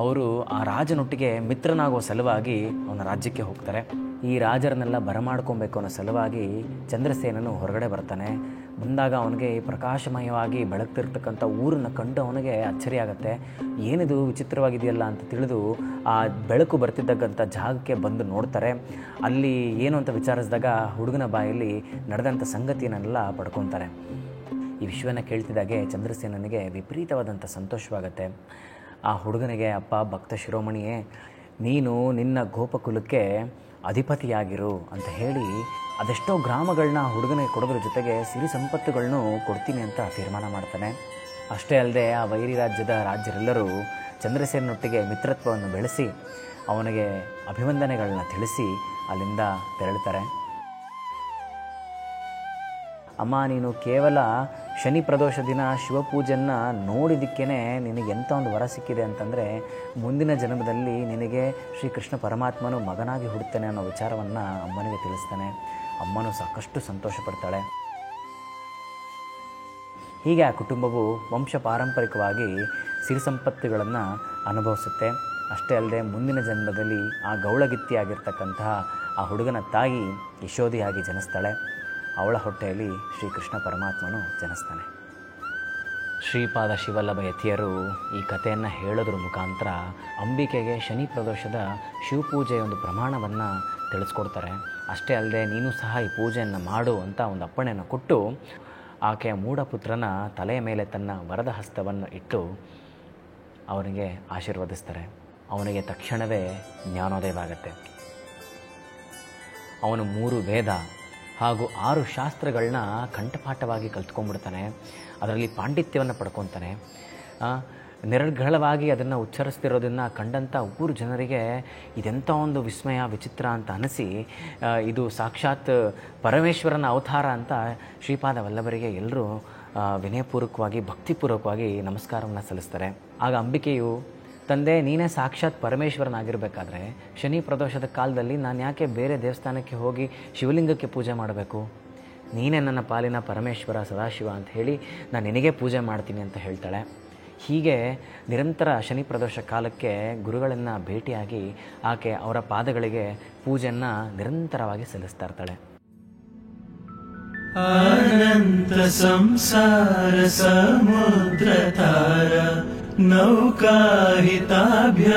ಅವರು ಆ ರಾಜನೊಟ್ಟಿಗೆ ಮಿತ್ರನಾಗುವ ಸಲುವಾಗಿ ಅವನ ರಾಜ್ಯಕ್ಕೆ ಹೋಗ್ತಾರೆ. ಈ ರಾಜರನ್ನೆಲ್ಲ ಬರಮಾಡ್ಕೊಬೇಕು ಅನ್ನೋ ಸಲುವಾಗಿ ಚಂದ್ರಸೇನನು ಹೊರಗಡೆ ಬರ್ತಾನೆ. ಬಂದಾಗ ಅವನಿಗೆ ಪ್ರಕಾಶಮಯವಾಗಿ ಬೆಳಗ್ತಿರ್ತಕ್ಕಂಥ ಊರನ್ನು ಕಂಡು ಅವನಿಗೆ ಅಚ್ಚರಿ ಆಗುತ್ತೆ. ಏನಿದು ವಿಚಿತ್ರವಾಗಿದೆಯಲ್ಲ ಅಂತ ತಿಳಿದು ಆ ಬೆಳಕು ಬರ್ತಿದ್ದಕ್ಕಂಥ ಜಾಗಕ್ಕೆ ಬಂದು ನೋಡ್ತಾರೆ. ಅಲ್ಲಿ ಏನು ಅಂತ ವಿಚಾರಿಸಿದಾಗ ಹುಡುಗನ ಬಾಯಲ್ಲಿ ನಡೆದಂಥ ಸಂಗತಿಯನ್ನೆಲ್ಲ ಪಡ್ಕೊತಾರೆ. ಈ ವಿಷಯವನ್ನು ಕೇಳ್ತಿದ್ದಾಗೆ ಚಂದ್ರಸೇನನಿಗೆ ವಿಪರೀತವಾದಂಥ ಸಂತೋಷವಾಗುತ್ತೆ. ಆ ಹುಡುಗನಿಗೆ, ಅಪ್ಪ ಭಕ್ತ ಶಿರೋಮಣಿಯೇ, ನೀನು ನಿನ್ನ ಗೋಪಕುಲಕ್ಕೆ ಅಧಿಪತಿಯಾಗಿರು ಅಂತ ಹೇಳಿ ಅದೆಷ್ಟೋ ಗ್ರಾಮಗಳನ್ನ ಹುಡುಗನಿಗೆ ಕೊಡೋದ್ರ ಜೊತೆಗೆ ಸಿರಿ ಸಂಪತ್ತುಗಳನ್ನು ಕೊಡ್ತೀನಿ ಅಂತ ತೀರ್ಮಾನ ಮಾಡ್ತಾನೆ. ಅಷ್ಟೇ ಅಲ್ಲದೆ ಆ ವೈರಿ ರಾಜ್ಯದ ರಾಜ್ಯರೆಲ್ಲರೂ ಚಂದ್ರಸೇನೊಟ್ಟಿಗೆ ಮಿತ್ರತ್ವವನ್ನು ಬೆಳೆಸಿ ಅವನಿಗೆ ಅಭಿವಂದನೆಗಳನ್ನ ತಿಳಿಸಿ ಅಲ್ಲಿಂದ ತೆರಳುತ್ತಾರೆ. ಅಮ್ಮ, ನೀನು ಕೇವಲ ಶನಿ ಪ್ರದೋಷ ದಿನ ಶಿವಪೂಜೆಯನ್ನು ನೋಡಿದ್ದಕ್ಕೇ ನಿನಗೆ ಎಂಥ ಒಂದು ವರ ಸಿಕ್ಕಿದೆ ಅಂತಂದರೆ, ಮುಂದಿನ ಜನ್ಮದಲ್ಲಿ ನಿನಗೆ ಶ್ರೀಕೃಷ್ಣ ಪರಮಾತ್ಮನು ಮಗನಾಗಿ ಹುಡುಕ್ತಾನೆ ಅನ್ನೋ ವಿಚಾರವನ್ನು ಅಮ್ಮನಿಗೆ ತಿಳಿಸ್ತಾನೆ. ಅಮ್ಮನೂ ಸಾಕಷ್ಟು ಸಂತೋಷ ಪಡ್ತಾಳೆ. ಹೀಗೆ ಆ ಕುಟುಂಬವು ವಂಶ ಪಾರಂಪರಿಕವಾಗಿ ಸಿರಿ ಸಂಪತ್ತುಗಳನ್ನು ಅನುಭವಿಸುತ್ತೆ. ಅಷ್ಟೇ ಅಲ್ಲದೆ ಮುಂದಿನ ಜನ್ಮದಲ್ಲಿ ಆ ಗೌಳಗಿತ್ತಿಯಾಗಿರ್ತಕ್ಕಂತಹ ಆ ಹುಡುಗನ ತಾಯಿ ಯಶೋಧಿಯಾಗಿ ಜನಿಸ್ತಾಳೆ. ಅವಳ ಹೊಟ್ಟೆಯಲ್ಲಿ ಶ್ರೀಕೃಷ್ಣ ಪರಮಾತ್ಮನು ಜನಿಸ್ತಾನೆ. ಶ್ರೀಪಾದ ಶಿವಲ್ಲಭ ಯತಿಯರು ಈ ಕಥೆಯನ್ನು ಹೇಳೋದ್ರ ಮುಖಾಂತರ ಅಂಬಿಕೆಗೆ ಶನಿ ಪ್ರದೋಷದ ಶಿವಪೂಜೆಯ ಒಂದು ಪ್ರಮಾಣವನ್ನು ತಿಳಿಸ್ಕೊಡ್ತಾರೆ. ಅಷ್ಟೇ ಅಲ್ಲದೆ ನೀನು ಸಹ ಈ ಪೂಜೆಯನ್ನು ಮಾಡು ಅಂತ ಒಂದು ಅಪ್ಪಣೆಯನ್ನು ಕೊಟ್ಟು ಆಕೆಯ ಮೂಢಪುತ್ರನ ತಲೆಯ ಮೇಲೆ ತನ್ನ ವರದ ಹಸ್ತವನ್ನು ಇಟ್ಟು ಅವನಿಗೆ ಆಶೀರ್ವದಿಸ್ತಾರೆ. ಅವನಿಗೆ ತಕ್ಷಣವೇ ಜ್ಞಾನೋದಯವಾಗುತ್ತೆ. ಅವನು 3 ವೇದ ಹಾಗೂ 6 ಶಾಸ್ತ್ರಗಳನ್ನ ಕಂಠಪಾಠವಾಗಿ ಕಲ್ತ್ಕೊಂಡ್ಬಿಡ್ತಾನೆ. ಅದರಲ್ಲಿ ಪಾಂಡಿತ್ಯವನ್ನು ಪಡ್ಕೊತಾನೆ. ನಿರರ್ಗಳವಾಗಿ ಅದನ್ನು ಉಚ್ಚರಿಸ್ತಿರೋದನ್ನು ಕಂಡಂಥ ಊರು ಜನರಿಗೆ ಇದೆಂಥ ಒಂದು ವಿಸ್ಮಯ, ವಿಚಿತ್ರ ಅಂತ ಅನಿಸಿ ಇದು ಸಾಕ್ಷಾತ್ ಪರಮೇಶ್ವರನ ಅವತಾರ ಅಂತ ಶ್ರೀಪಾದ ವಲ್ಲಭರಿಗೆ ಎಲ್ಲರೂ ವಿನಯಪೂರ್ವಕವಾಗಿ ಭಕ್ತಿಪೂರ್ವಕವಾಗಿ ನಮಸ್ಕಾರವನ್ನು ಸಲ್ಲಿಸ್ತಾರೆ. ಆಗ ಅಂಬಿಕೆಯು, ತಂದೆ, ನೀನೇ ಸಾಕ್ಷಾತ್ ಪರಮೇಶ್ವರನಾಗಿರಬೇಕಾದ್ರೆ ಶನಿ ಪ್ರದೋಷದ ಕಾಲದಲ್ಲಿ ನಾನು ಯಾಕೆ ಬೇರೆ ದೇವಸ್ಥಾನಕ್ಕೆ ಹೋಗಿ ಶಿವಲಿಂಗಕ್ಕೆ ಪೂಜೆ ಮಾಡಬೇಕು? ನೀನೇ ನನ್ನ ಪಾಲಿನ ಪರಮೇಶ್ವರ ಸದಾಶಿವ ಅಂತ ಹೇಳಿ ನಾನು ನಿನಗೇ ಪೂಜೆ ಮಾಡ್ತೀನಿ ಅಂತ ಹೇಳ್ತಾಳೆ. ಹೀಗೆ ನಿರಂತರ ಶನಿ ಪ್ರದೋಷ ಕಾಲಕ್ಕೆ ಗುರುಗಳನ್ನು ಭೇಟಿಯಾಗಿ ಆಕೆ ಅವರ ಪಾದಗಳಿಗೆ ಪೂಜೆಯನ್ನು ನಿರಂತರವಾಗಿ ಸಲ್ಲಿಸ್ತಾ ಇರ್ತಾಳೆ. ಅನಂತ ಸಂಸಾರ ಸಮುದ್ರ ತಾರ ನೌಕಾಹಿತಾಭ್ಯ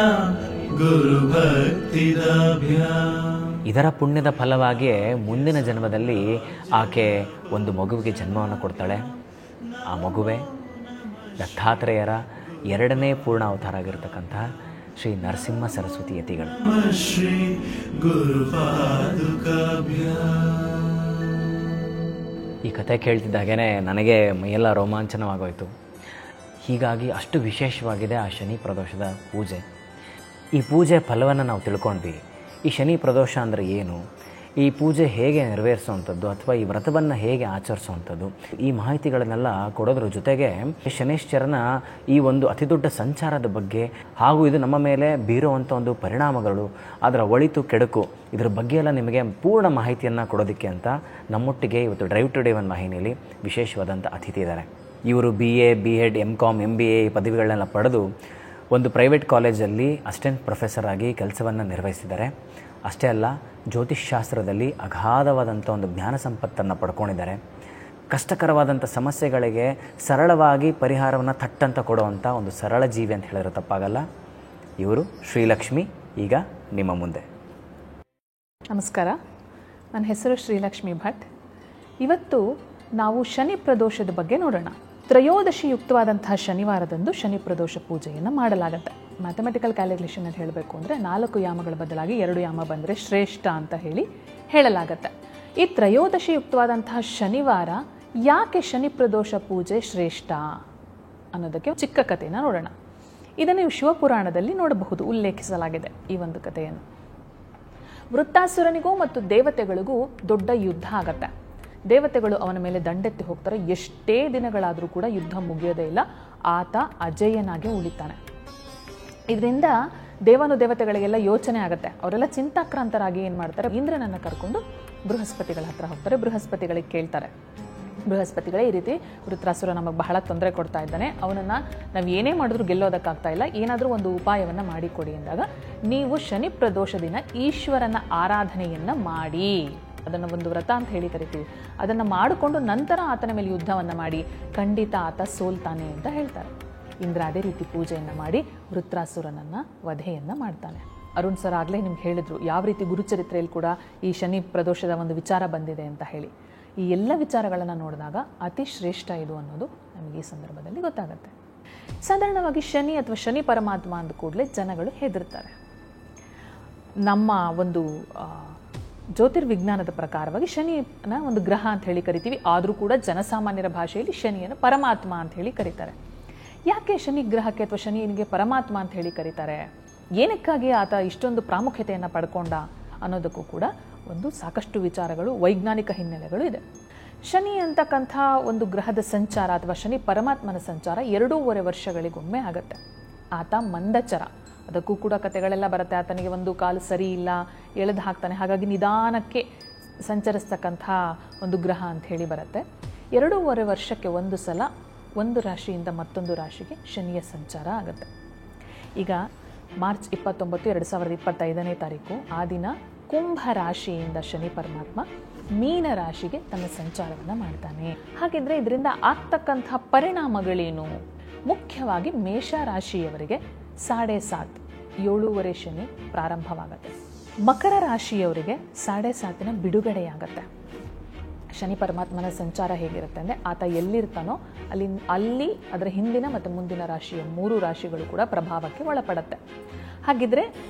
ಗುರು ಭಕ್ತಿದಾಭ್ಯ. ಇದರ ಪುಣ್ಯದ ಫಲವಾಗಿಯೇ ಮುಂದಿನ ಜನ್ಮದಲ್ಲಿ ಆಕೆ ಒಂದು ಮಗುವಿಗೆ ಜನ್ಮವನ್ನು ಕೊಡ್ತಾಳೆ. ಆ ಮಗುವೆ ದತ್ತಾತ್ರೇಯರ 2ನೇ ಪೂರ್ಣ ಅವತಾರ ಆಗಿರತಕ್ಕಂತಹ ಶ್ರೀ ನರಸಿಂಹ ಸರಸ್ವತಿ ಯತಿಗಳು. ಶ್ರೀ ಗುರು ಪಾದುಕಾಭ್ಯ. ಈ ಕಥೆ ಕೇಳ್ತಿದ್ದಾಗೇ ನನಗೆ ಮೈಯೆಲ್ಲ ರೋಮಾಂಚನವಾಗೋಯಿತು. ಹೀಗಾಗಿ ಅಷ್ಟು ವಿಶೇಷವಾಗಿದೆ ಆ ಶನಿ ಪ್ರದೋಷದ ಪೂಜೆ. ಈ ಪೂಜೆ ಫಲವನ್ನು ನಾವು ತಿಳ್ಕೊಂಡ್ವಿ. ಈ ಶನಿ ಪ್ರದೋಷ ಅಂದರೆ ಏನು? ಈ ಪೂಜೆ ಹೇಗೆ ನೆರವೇರಿಸುವಂಥದ್ದು ಅಥವಾ ಈ ವ್ರತವನ್ನು ಹೇಗೆ ಆಚರಿಸುವಂಥದ್ದು, ಈ ಮಾಹಿತಿಗಳನ್ನೆಲ್ಲ ಕೊಡೋದ್ರ ಜೊತೆಗೆ ಶನೈಶ್ಚರನ ಈ ಒಂದು ಅತಿದೊಡ್ಡ ಸಂಚಾರದ ಬಗ್ಗೆ ಹಾಗೂ ಇದು ನಮ್ಮ ಮೇಲೆ ಬೀರುವಂಥ ಒಂದು ಪರಿಣಾಮಗಳು, ಅದರ ಒಳಿತು ಕೆಡುಕು, ಇದರ ಬಗ್ಗೆ ಎಲ್ಲ ನಿಮಗೆ ಪೂರ್ಣ ಮಾಹಿತಿಯನ್ನು ಕೊಡೋದಕ್ಕೆ ಅಂತ ನಮ್ಮೊಟ್ಟಿಗೆ ಇವತ್ತು ಡ್ರೈವ್ ಟು ಡೇ ಒನ್ ವಾಹಿನಿಯಲ್ಲಿ ವಿಶೇಷವಾದಂಥ ಅತಿಥಿ ಇದ್ದಾರೆ. ಇವರು BA, B.Ed, M.Com, MBA ಪದವಿಗಳನ್ನೆಲ್ಲ ಪಡೆದು ಒಂದು ಪ್ರೈವೇಟ್ ಕಾಲೇಜಲ್ಲಿ ಅಸಿಸ್ಟೆಂಟ್ ಪ್ರೊಫೆಸರ್ ಆಗಿ ಕೆಲಸವನ್ನು ನಿರ್ವಹಿಸಿದ್ದಾರೆ. ಅಷ್ಟೇ ಅಲ್ಲ, ಜ್ಯೋತಿಷ್ಶಾಸ್ತ್ರದಲ್ಲಿ ಅಗಾಧವಾದಂಥ ಒಂದು ಜ್ಞಾನ ಸಂಪತ್ತನ್ನು ಪಡ್ಕೊಂಡಿದ್ದಾರೆ. ಕಷ್ಟಕರವಾದಂಥ ಸಮಸ್ಯೆಗಳಿಗೆ ಸರಳವಾಗಿ ಪರಿಹಾರವನ್ನು ಥಟ್ಟಂತ ಕೊಡುವಂಥ ಒಂದು ಸರಳ ಜೀವಿ ಅಂತ ಹೇಳಿದ್ರೆ ತಪ್ಪಾಗಲ್ಲ. ಇವರು ಶ್ರೀಲಕ್ಷ್ಮಿ ಈಗ ನಿಮ್ಮ ಮುಂದೆ. ನಮಸ್ಕಾರ, ನನ್ನ ಹೆಸರು ಶ್ರೀಲಕ್ಷ್ಮಿ ಭಟ್. ಇವತ್ತು ನಾವು ಶನಿ ಪ್ರದೋಷದ ಬಗ್ಗೆ ನೋಡೋಣ. ತ್ರಯೋದಶಿ ಯುಕ್ತವಾದಂತಹ ಶನಿವಾರದಂದು ಶನಿ ಪ್ರದೋಷ ಪೂಜೆಯನ್ನು ಮಾಡಲಾಗುತ್ತೆ. ಮ್ಯಾಥಮೆಟಿಕಲ್ ಕ್ಯಾಲ್ಕುಲೇಷನ್ ಅಂತ ಹೇಳಬೇಕು ಅಂದರೆ 4 ಯಾಮಗಳ ಬದಲಾಗಿ 2 ಯಾಮ ಬಂದರೆ ಶ್ರೇಷ್ಠ ಅಂತ ಹೇಳಲಾಗತ್ತೆ. ಈ ತ್ರಯೋದಶಿ ಯುಕ್ತವಾದಂತಹ ಶನಿವಾರ ಯಾಕೆ ಶನಿ ಪ್ರದೋಷ ಪೂಜೆ ಶ್ರೇಷ್ಠ ಅನ್ನೋದಕ್ಕೆ ಚಿಕ್ಕ ಕಥೆನ ನೋಡೋಣ. ಇದನ್ನು ನೀವು ಶಿವಪುರಾಣದಲ್ಲಿ ನೋಡಬಹುದು, ಉಲ್ಲೇಖಿಸಲಾಗಿದೆ ಈ ಒಂದು ಕಥೆಯನ್ನು. ವೃತ್ತಾಸುರನಿಗೂ ಮತ್ತು ದೇವತೆಗಳಿಗೂ ದೊಡ್ಡ ಯುದ್ಧ ಆಗತ್ತೆ. ದೇವತೆಗಳು ಅವನ ಮೇಲೆ ದಂಡೆತ್ತಿ ಹೋಗ್ತಾರೆ. ಎಷ್ಟೇ ದಿನಗಳಾದರೂ ಕೂಡ ಯುದ್ಧ ಮುಗಿಯೋದೇ ಇಲ್ಲ. ಆತ ಅಜೇಯನಾಗಿ ಉಳಿತಾನೆ. ಇದರಿಂದ ದೇವತೆಗಳಿಗೆಲ್ಲ ಯೋಚನೆ ಆಗುತ್ತೆ. ಅವರೆಲ್ಲ ಚಿಂತಾಕ್ರಾಂತರಾಗಿ ಏನು ಮಾಡ್ತಾರೆ, ಇಂದ್ರನನ್ನು ಕರ್ಕೊಂಡು ಬೃಹಸ್ಪತಿಗಳ ಹತ್ರ ಹೋಗ್ತಾರೆ. ಬೃಹಸ್ಪತಿಗಳಿಗೆ ಕೇಳ್ತಾರೆ, ಬೃಹಸ್ಪತಿಗಳೇ ಈ ರೀತಿ ವೃತ್ರಾಸುರ ನಮಗೆ ಬಹಳ ತೊಂದರೆ ಕೊಡ್ತಾ ಇದ್ದಾನೆ, ಅವನನ್ನು ನಾವು ಏನೇ ಮಾಡಿದ್ರೂ ಗೆಲ್ಲೋದಕ್ಕಾಗ್ತಾ ಇಲ್ಲ, ಏನಾದರೂ ಒಂದು ಉಪಾಯವನ್ನು ಮಾಡಿಕೊಡಿ ಎಂದಾಗ, ನೀವು ಶನಿ ಪ್ರದೋಷ ದಿನ ಈಶ್ವರನ ಆರಾಧನೆಯನ್ನು ಮಾಡಿ, ಅದನ್ನು ಒಂದು ವ್ರತ ಅಂತ ಹೇಳಿ ಕರಿತೀವಿ, ಅದನ್ನು ಮಾಡಿಕೊಂಡು ನಂತರ ಆತನ ಮೇಲೆ ಯುದ್ಧವನ್ನು ಮಾಡಿ, ಖಂಡಿತ ಆತ ಸೋಲ್ತಾನೆ ಅಂತ ಹೇಳ್ತಾರೆ. ಇಂದ್ರ ಅದೇ ರೀತಿ ಪೂಜೆಯನ್ನು ಮಾಡಿ ವೃತ್ರಾಸುರನನ್ನು ವಧೆಯನ್ನು ಮಾಡ್ತಾನೆ. ಅರುಣ್ ಸರ್ ಆಗಲೇ ನಿಮ್ಗೆ ಹೇಳಿದ್ರು ಯಾವ ರೀತಿ ಗುರುಚರಿತ್ರೆಯಲ್ಲಿ ಕೂಡ ಈ ಶನಿ ಪ್ರದೋಷದ ಒಂದು ವಿಚಾರ ಬಂದಿದೆ ಅಂತ ಹೇಳಿ. ಈ ಎಲ್ಲ ವಿಚಾರಗಳನ್ನು ನೋಡಿದಾಗ ಅತಿ ಶ್ರೇಷ್ಠ ಇದು ಅನ್ನೋದು ನಮಗೆ ಈ ಸಂದರ್ಭದಲ್ಲಿ ಗೊತ್ತಾಗುತ್ತೆ. ಸಾಧಾರಣವಾಗಿ ಶನಿ ಅಥವಾ ಶನಿ ಪರಮಾತ್ಮ ಅಂದ ಕೂಡಲೇ ಜನಗಳು ಹೆದರ್ತಾರೆ. ನಮ್ಮ ಒಂದು ಜ್ಯೋತಿರ್ವಿಜ್ಞಾನದ ಪ್ರಕಾರವಾಗಿ ಶನಿನ ಒಂದು ಗ್ರಹ ಅಂತ ಹೇಳಿ ಕರಿತೀವಿ. ಆದರೂ ಕೂಡ ಜನಸಾಮಾನ್ಯರ ಭಾಷೆಯಲ್ಲಿ ಶನಿಯನ್ನು ಪರಮಾತ್ಮ ಅಂತ ಹೇಳಿ ಕರೀತಾರೆ. ಯಾಕೆ ಶನಿ ಗ್ರಹಕ್ಕೆ ಅಥವಾ ಶನಿಗೆ ಪರಮಾತ್ಮ ಅಂತ ಹೇಳಿ ಕರೀತಾರೆ, ಏನಕ್ಕಾಗಿ ಆತ ಇಷ್ಟೊಂದು ಪ್ರಾಮುಖ್ಯತೆಯನ್ನು ಪಡ್ಕೊಂಡ ಅನ್ನೋದಕ್ಕೂ ಕೂಡ ಒಂದು ಸಾಕಷ್ಟು ವಿಚಾರಗಳು, ವೈಜ್ಞಾನಿಕ ಹಿನ್ನೆಲೆಗಳು ಇದೆ. ಶನಿ ಅಂತಕ್ಕಂಥ ಒಂದು ಗ್ರಹದ ಸಂಚಾರ ಅಥವಾ ಶನಿ ಪರಮಾತ್ಮನ ಸಂಚಾರ 2.5 ವರ್ಷಗಳಿಗೊಮ್ಮೆ ಆಗುತ್ತೆ. ಆತ ಮಂದಚರ, ಅದಕ್ಕೂ ಕೂಡ ಕಥೆಗಳೆಲ್ಲ ಬರುತ್ತೆ. ಆತನಿಗೆ ಒಂದು ಕಾಲು ಸರಿ ಇಲ್ಲ, ಎಳೆದು ಹಾಕ್ತಾನೆ, ಹಾಗಾಗಿ ನಿಧಾನಕ್ಕೆ ಸಂಚರಿಸ್ತಕ್ಕಂಥ ಒಂದು ಗ್ರಹ ಅಂತ ಹೇಳಿ ಬರುತ್ತೆ. 2.5 ವರ್ಷಕ್ಕೆ ಒಂದು ಸಲ ಒಂದು ರಾಶಿಯಿಂದ ಮತ್ತೊಂದು ರಾಶಿಗೆ ಶನಿಯ ಸಂಚಾರ ಆಗುತ್ತೆ. ಈಗ ಮಾರ್ಚ್ 29, 2025ನೇ ತಾರೀಕು ಆ ದಿನ ಕುಂಭ ರಾಶಿಯಿಂದ ಶನಿ ಪರಮಾತ್ಮ ಮೀನ ರಾಶಿಗೆ ತನ್ನ ಸಂಚಾರವನ್ನು ಮಾಡ್ತಾನೆ. ಹಾಗಿದ್ರೆ ಇದರಿಂದ ಆಗ್ತಕ್ಕಂಥ ಪರಿಣಾಮಗಳೇನು? ಮುಖ್ಯವಾಗಿ ಮೇಷ ರಾಶಿಯವರಿಗೆ 7.5 7.5 ಶನಿ ಪ್ರಾರಂಭವಾಗುತ್ತೆ. ಮಕರ ರಾಶಿಯವರಿಗೆ 7.5 ಬಿಡುಗಡೆಯಾಗತ್ತೆ. ಶನಿ ಪರಮಾತ್ಮನ ಸಂಚಾರ ಹೇಗಿರುತ್ತೆ ಅಂದರೆ, ಆತ ಎಲ್ಲಿರ್ತಾನೋ ಅಲ್ಲಿ ಅದರ ಹಿಂದಿನ ಮತ್ತು ಮುಂದಿನ ರಾಶಿಯ 3 ರಾಶಿಗಳು ಕೂಡ ಪ್ರಭಾವಕ್ಕೆ ಒಳಪಡುತ್ತೆ. ಹಾಗಿದ್ರೆ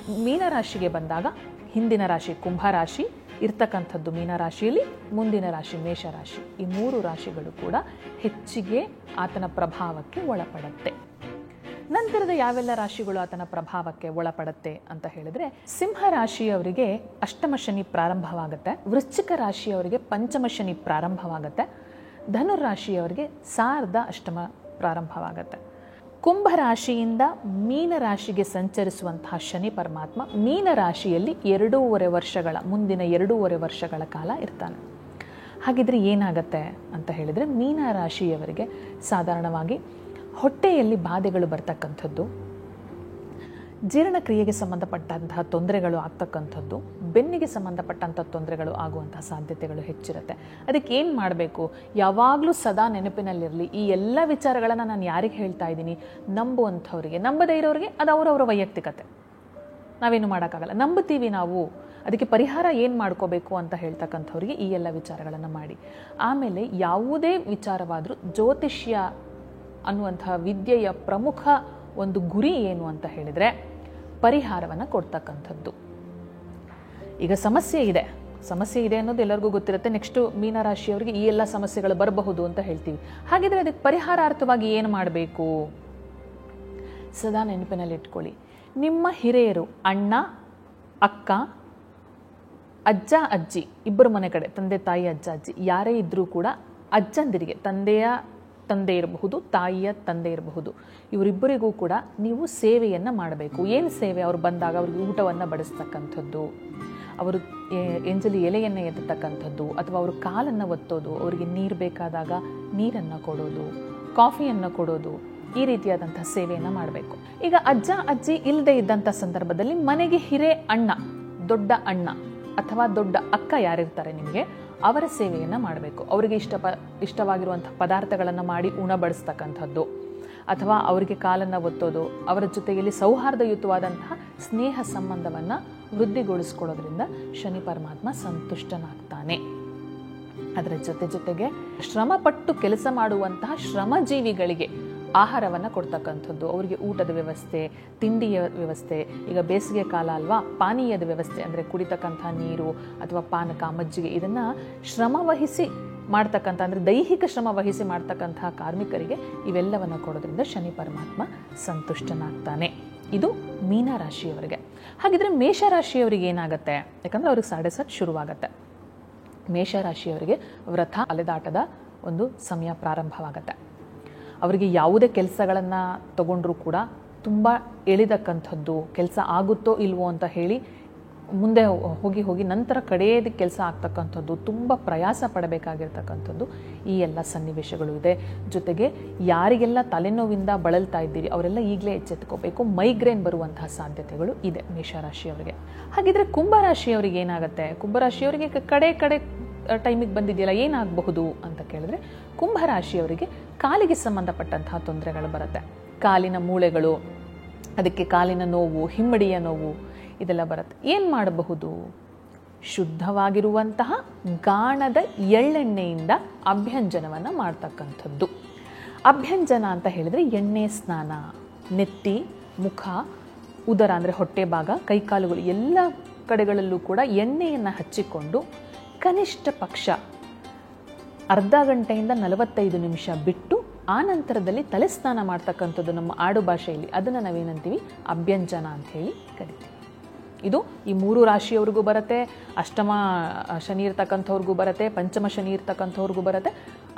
ಮೀನರಾಶಿಗೆ ಬಂದಾಗ ಹಿಂದಿನ ರಾಶಿ ಕುಂಭ ರಾಶಿ ಇರ್ತಕ್ಕಂಥದ್ದು ಮೀನರಾಶಿಯಲ್ಲಿ, ಮುಂದಿನ ರಾಶಿ ಮೇಷರಾಶಿ, ಈ 3 ರಾಶಿಗಳು ಕೂಡ ಹೆಚ್ಚಿಗೆ ಆತನ ಪ್ರಭಾವಕ್ಕೆ ಒಳಪಡುತ್ತೆ. ನಂತರದ ಯಾವೆಲ್ಲ ರಾಶಿಗಳು ಆತನ ಪ್ರಭಾವಕ್ಕೆ ಒಳಪಡುತ್ತೆ ಅಂತ ಹೇಳಿದ್ರೆ, ಸಿಂಹ ರಾಶಿಯವರಿಗೆ ಅಷ್ಟಮ ಶನಿ ಪ್ರಾರಂಭವಾಗುತ್ತೆ, ವೃಶ್ಚಿಕ ರಾಶಿಯವರಿಗೆ ಪಂಚಮ ಶನಿ ಪ್ರಾರಂಭವಾಗುತ್ತೆ, ಧನುರ್ ರಾಶಿಯವರಿಗೆ ಸಾರ್ಧ ಅಷ್ಟಮ ಪ್ರಾರಂಭವಾಗುತ್ತೆ. ಕುಂಭ ರಾಶಿಯಿಂದ ಮೀನ ರಾಶಿಗೆ ಸಂಚರಿಸುವಂತಹ ಶನಿ ಪರಮಾತ್ಮ ಮೀನ ರಾಶಿಯಲ್ಲಿ 2.5 ವರ್ಷಗಳ ಮುಂದಿನ 2.5 ವರ್ಷಗಳ ಕಾಲ ಇರ್ತಾನೆ. ಹಾಗಿದ್ರೆ ಏನಾಗುತ್ತೆ ಅಂತ ಹೇಳಿದರೆ, ಮೀನ ರಾಶಿಯವರಿಗೆ ಸಾಧಾರಣವಾಗಿ ಹೊಟ್ಟೆಯಲ್ಲಿ ಬಾಧೆಗಳು ಬರ್ತಕ್ಕಂಥದ್ದು, ಜೀರ್ಣಕ್ರಿಯೆಗೆ ಸಂಬಂಧಪಟ್ಟಂತಹ ತೊಂದರೆಗಳು ಆಗ್ತಕ್ಕಂಥದ್ದು, ಬೆನ್ನಿಗೆ ಸಂಬಂಧಪಟ್ಟಂಥ ತೊಂದರೆಗಳು ಆಗುವಂತಹ ಸಾಧ್ಯತೆಗಳು ಹೆಚ್ಚಿರುತ್ತೆ. ಅದಕ್ಕೆ ಏನು ಮಾಡಬೇಕು? ಯಾವಾಗಲೂ ಸದಾ ನೆನಪಿನಲ್ಲಿರಲಿ, ಈ ಎಲ್ಲ ವಿಚಾರಗಳನ್ನು ನಾನು ಯಾರಿಗೆ ಹೇಳ್ತಾ ಇದ್ದೀನಿ, ನಂಬುವಂಥವ್ರಿಗೆ. ನಂಬದೇ ಇರೋರಿಗೆ ಅದು ಅವರವರ ವೈಯಕ್ತಿಕತೆ, ನಾವೇನು ಮಾಡೋಕ್ಕಾಗಲ್ಲ. ನಂಬುತ್ತೀವಿ ನಾವು, ಅದಕ್ಕೆ ಪರಿಹಾರ ಏನು ಮಾಡ್ಕೋಬೇಕು ಅಂತ ಹೇಳ್ತಕ್ಕಂಥವ್ರಿಗೆ ಈ ಎಲ್ಲ ವಿಚಾರಗಳನ್ನು ಮಾಡಿ. ಆಮೇಲೆ ಯಾವುದೇ ವಿಚಾರವಾದರೂ ಜ್ಯೋತಿಷ್ಯ ಅನ್ನುವಂತಹ ವಿದ್ಯೆಯ ಪ್ರಮುಖ ಒಂದು ಗುರಿ ಏನು ಅಂತ ಹೇಳಿದರೆ, ಪರಿಹಾರವನ್ನು ಕೊಡ್ತಕ್ಕಂಥದ್ದು. ಈಗ ಸಮಸ್ಯೆ ಇದೆ ಅನ್ನೋದು ಎಲ್ಲರಿಗೂ ಗೊತ್ತಿರುತ್ತೆ. ನೆಕ್ಸ್ಟು ಮೀನರಾಶಿಯವರಿಗೆ ಈ ಎಲ್ಲ ಸಮಸ್ಯೆಗಳು ಬರಬಹುದು ಅಂತ ಹೇಳ್ತೀವಿ. ಹಾಗಿದ್ರೆ ಅದಕ್ಕೆ ಪರಿಹಾರಾರ್ಥವಾಗಿ ಏನು ಮಾಡಬೇಕು? ಸದಾ ನೆನಪಿನಲ್ಲಿ ಇಟ್ಕೊಳ್ಳಿ, ನಿಮ್ಮ ಹಿರಿಯರು, ಅಣ್ಣ, ಅಕ್ಕ, ಅಜ್ಜ ಅಜ್ಜಿ ಇಬ್ಬರು ಮನೆ ಕಡೆ ತಂದೆ ತಾಯಿ ಅಜ್ಜ ಅಜ್ಜಿ ಯಾರೇ ಇದ್ದರೂ ಕೂಡ ಅಜ್ಜಂದಿರಿಗೆ ತಂದೆಯ ತಂದೆ ಇರಬಹುದು, ತಾಯಿಯ ತಂದೆ ಇರಬಹುದು, ಇವರಿಬ್ಬರಿಗೂ ಕೂಡ ನೀವು ಸೇವೆಯನ್ನು ಮಾಡಬೇಕು. ಏನು ಸೇವೆ? ಅವರು ಬಂದಾಗ ಅವ್ರಿಗೆ ಊಟವನ್ನು ಬಡಿಸ್ತಕ್ಕಂಥದ್ದು, ಅವರು ಎಂಜಲಿ ಎಲೆಯನ್ನು ಎತ್ತತಕ್ಕಂಥದ್ದು, ಅಥವಾ ಅವರು ಕಾಲನ್ನು ಒತ್ತೋದು, ಅವರಿಗೆ ನೀರು ಬೇಕಾದಾಗ ನೀರನ್ನು ಕೊಡೋದು, ಕಾಫಿಯನ್ನು ಕೊಡೋದು, ಈ ರೀತಿಯಾದಂಥ ಸೇವೆಯನ್ನು ಮಾಡಬೇಕು. ಈಗ ಅಜ್ಜ ಅಜ್ಜಿ ಇಲ್ಲದೆ ಇದ್ದಂಥ ಸಂದರ್ಭದಲ್ಲಿ ಮನೆಗೆ ಹಿರೇ ಅಣ್ಣ, ದೊಡ್ಡ ಅಣ್ಣ ಅಥವಾ ದೊಡ್ಡ ಅಕ್ಕ ಯಾರಿರ್ತಾರೆ ನಿಮಗೆ, ಅವರ ಸೇವೆಯನ್ನು ಮಾಡಬೇಕು. ಅವರಿಗೆ ಇಷ್ಟವಾಗಿರುವಂಥ ಪದಾರ್ಥಗಳನ್ನು ಮಾಡಿ ಉಣಬಡಿಸ್ತಕ್ಕಂಥದ್ದು, ಅಥವಾ ಅವರಿಗೆ ಕಾಲನ್ನು ಒತ್ತೋದು, ಅವರ ಜೊತೆಯಲ್ಲಿ ಸೌಹಾರ್ದಯುತವಾದಂತಹ ಸ್ನೇಹ ಸಂಬಂಧವನ್ನು ವೃದ್ಧಿಗೊಳಿಸ್ಕೊಳ್ಳೋದ್ರಿಂದ ಶನಿ ಪರಮಾತ್ಮ ಸಂತುಷ್ಟನಾಗ್ತಾನೆ. ಅದರ ಜೊತೆಗೆ ಶ್ರಮಪಟ್ಟು ಕೆಲಸ ಮಾಡುವಂತಹ ಶ್ರಮಜೀವಿಗಳಿಗೆ ಆಹಾರವನ್ನು ಕೊಡ್ತಕ್ಕಂಥದ್ದು, ಅವರಿಗೆ ಊಟದ ವ್ಯವಸ್ಥೆ, ತಿಂಡಿಯ ವ್ಯವಸ್ಥೆ, ಈಗ ಬೇಸಿಗೆ ಕಾಲ ಅಲ್ವಾ, ಪಾನೀಯದ ವ್ಯವಸ್ಥೆ ಅಂದರೆ ಕುಡಿತಕ್ಕಂಥ ನೀರು ಅಥವಾ ಪಾನಕ, ಮಜ್ಜಿಗೆ, ಇದನ್ನು ಶ್ರಮವಹಿಸಿ ಮಾಡ್ತಕ್ಕಂಥ ಅಂದರೆ ದೈಹಿಕ ಶ್ರಮ ವಹಿಸಿ ಮಾಡ್ತಕ್ಕಂತಹ ಕಾರ್ಮಿಕರಿಗೆ ಇವೆಲ್ಲವನ್ನು ಕೊಡೋದ್ರಿಂದ ಶನಿ ಪರಮಾತ್ಮ ಸಂತುಷ್ಟನಾಗ್ತಾನೆ. ಇದು ಮೀನರಾಶಿಯವರಿಗೆ. ಹಾಗಿದ್ರೆ ಮೇಷರಾಶಿಯವರಿಗೆ ಏನಾಗುತ್ತೆ? ಯಾಕಂದರೆ ಅವ್ರಿಗೆ 7:30 ಶುರುವಾಗತ್ತೆ. ಮೇಷರಾಶಿಯವರಿಗೆ ವ್ರತ ಅಲೆದಾಟದ ಒಂದು ಸಮಯ ಪ್ರಾರಂಭವಾಗತ್ತೆ. ಅವರಿಗೆ ಯಾವುದೇ ಕೆಲಸಗಳನ್ನು ತಗೊಂಡ್ರೂ ಕೂಡ ತುಂಬ ಎಳಿದಕ್ಕಂಥದ್ದು, ಕೆಲಸ ಆಗುತ್ತೋ ಇಲ್ವೋ ಅಂತ ಹೇಳಿ ಮುಂದೆ ಹೋಗಿ ನಂತರ ಕಡೆಯದ ಕೆಲಸ ಆಗ್ತಕ್ಕಂಥದ್ದು, ತುಂಬ ಪ್ರಯಾಸ ಪಡಬೇಕಾಗಿರ್ತಕ್ಕಂಥದ್ದು, ಈ ಎಲ್ಲ ಸನ್ನಿವೇಶಗಳು ಇದೆ. ಜೊತೆಗೆ ಯಾರಿಗೆಲ್ಲ ತಲೆನೋವಿಂದ ಬಳಲ್ತಾ ಇದ್ದೀರಿ ಅವರೆಲ್ಲ ಈಗಲೇ ಎಚ್ಚೆತ್ತುಕೋಬೇಕು. ಮೈಗ್ರೇನ್ ಬರುವಂತಹ ಸಾಧ್ಯತೆಗಳು ಇದೆ ಮೇಷರಾಶಿಯವರಿಗೆ. ಹಾಗಿದ್ರೆ ಕುಂಭರಾಶಿಯವರಿಗೆ ಏನಾಗುತ್ತೆ? ಕುಂಭರಾಶಿಯವರಿಗೆ ಕಡೆ ಟೈಮಿಗೆ ಬಂದಿದೆಯಲ್ಲ, ಏನಾಗಬಹುದು ಅಂತ ಕೇಳಿದ್ರೆ, ಕುಂಭರಾಶಿಯವರಿಗೆ ಕಾಲಿಗೆ ಸಂಬಂಧಪಟ್ಟಂತಹ ತೊಂದರೆಗಳು ಬರುತ್ತೆ. ಕಾಲಿನ ಮೂಳೆಗಳು, ಅದಕ್ಕೆ ಕಾಲಿನ ನೋವು, ಹಿಮ್ಮಡಿಯ ನೋವು, ಇದೆಲ್ಲ ಬರುತ್ತೆ. ಏನು ಮಾಡಬಹುದು? ಶುದ್ಧವಾಗಿರುವಂತಹ ಗಾಣದ ಎಳ್ಳೆಣ್ಣೆಯಿಂದ ಅಭ್ಯಂಜನವನ್ನು ಮಾಡ್ತಕ್ಕಂಥದ್ದು. ಅಭ್ಯಂಜನ ಅಂತ ಹೇಳಿದರೆ ಎಣ್ಣೆ ಸ್ನಾನ, ನೆತ್ತಿ, ಮುಖ, ಉದರ ಅಂದರೆ ಹೊಟ್ಟೆ ಭಾಗ, ಕೈಕಾಲುಗಳು ಎಲ್ಲ ಕಡೆಗಳಲ್ಲೂ ಕೂಡ ಎಣ್ಣೆಯನ್ನು ಹಚ್ಚಿಕೊಂಡು ಕನಿಷ್ಠ ಪಕ್ಷ ಅರ್ಧ ಗಂಟೆಯಿಂದ 45 ನಿಮಿಷ ಬಿಟ್ಟು ಆ ನಂತರದಲ್ಲಿ ತಲೆ ಸ್ನಾನ ಮಾಡ್ತಕ್ಕಂಥದ್ದು. ನಮ್ಮ ಆಡು ಭಾಷೆಯಲ್ಲಿ ಅದನ್ನು ನಾವೇನಂತೀವಿ? ಅಭ್ಯಂಜನ ಅಂತ ಹೇಳಿ ಕರಿತೀವಿ. ಇದು ಈ 3 ರಾಶಿಯವ್ರಿಗೂ ಬರುತ್ತೆ. ಅಷ್ಟಮ ಶನಿ ಇರ್ತಕ್ಕಂಥವ್ರಿಗೂ ಬರುತ್ತೆ, ಪಂಚಮ ಶನಿ ಇರ್ತಕ್ಕಂಥವ್ರಿಗೂ ಬರುತ್ತೆ.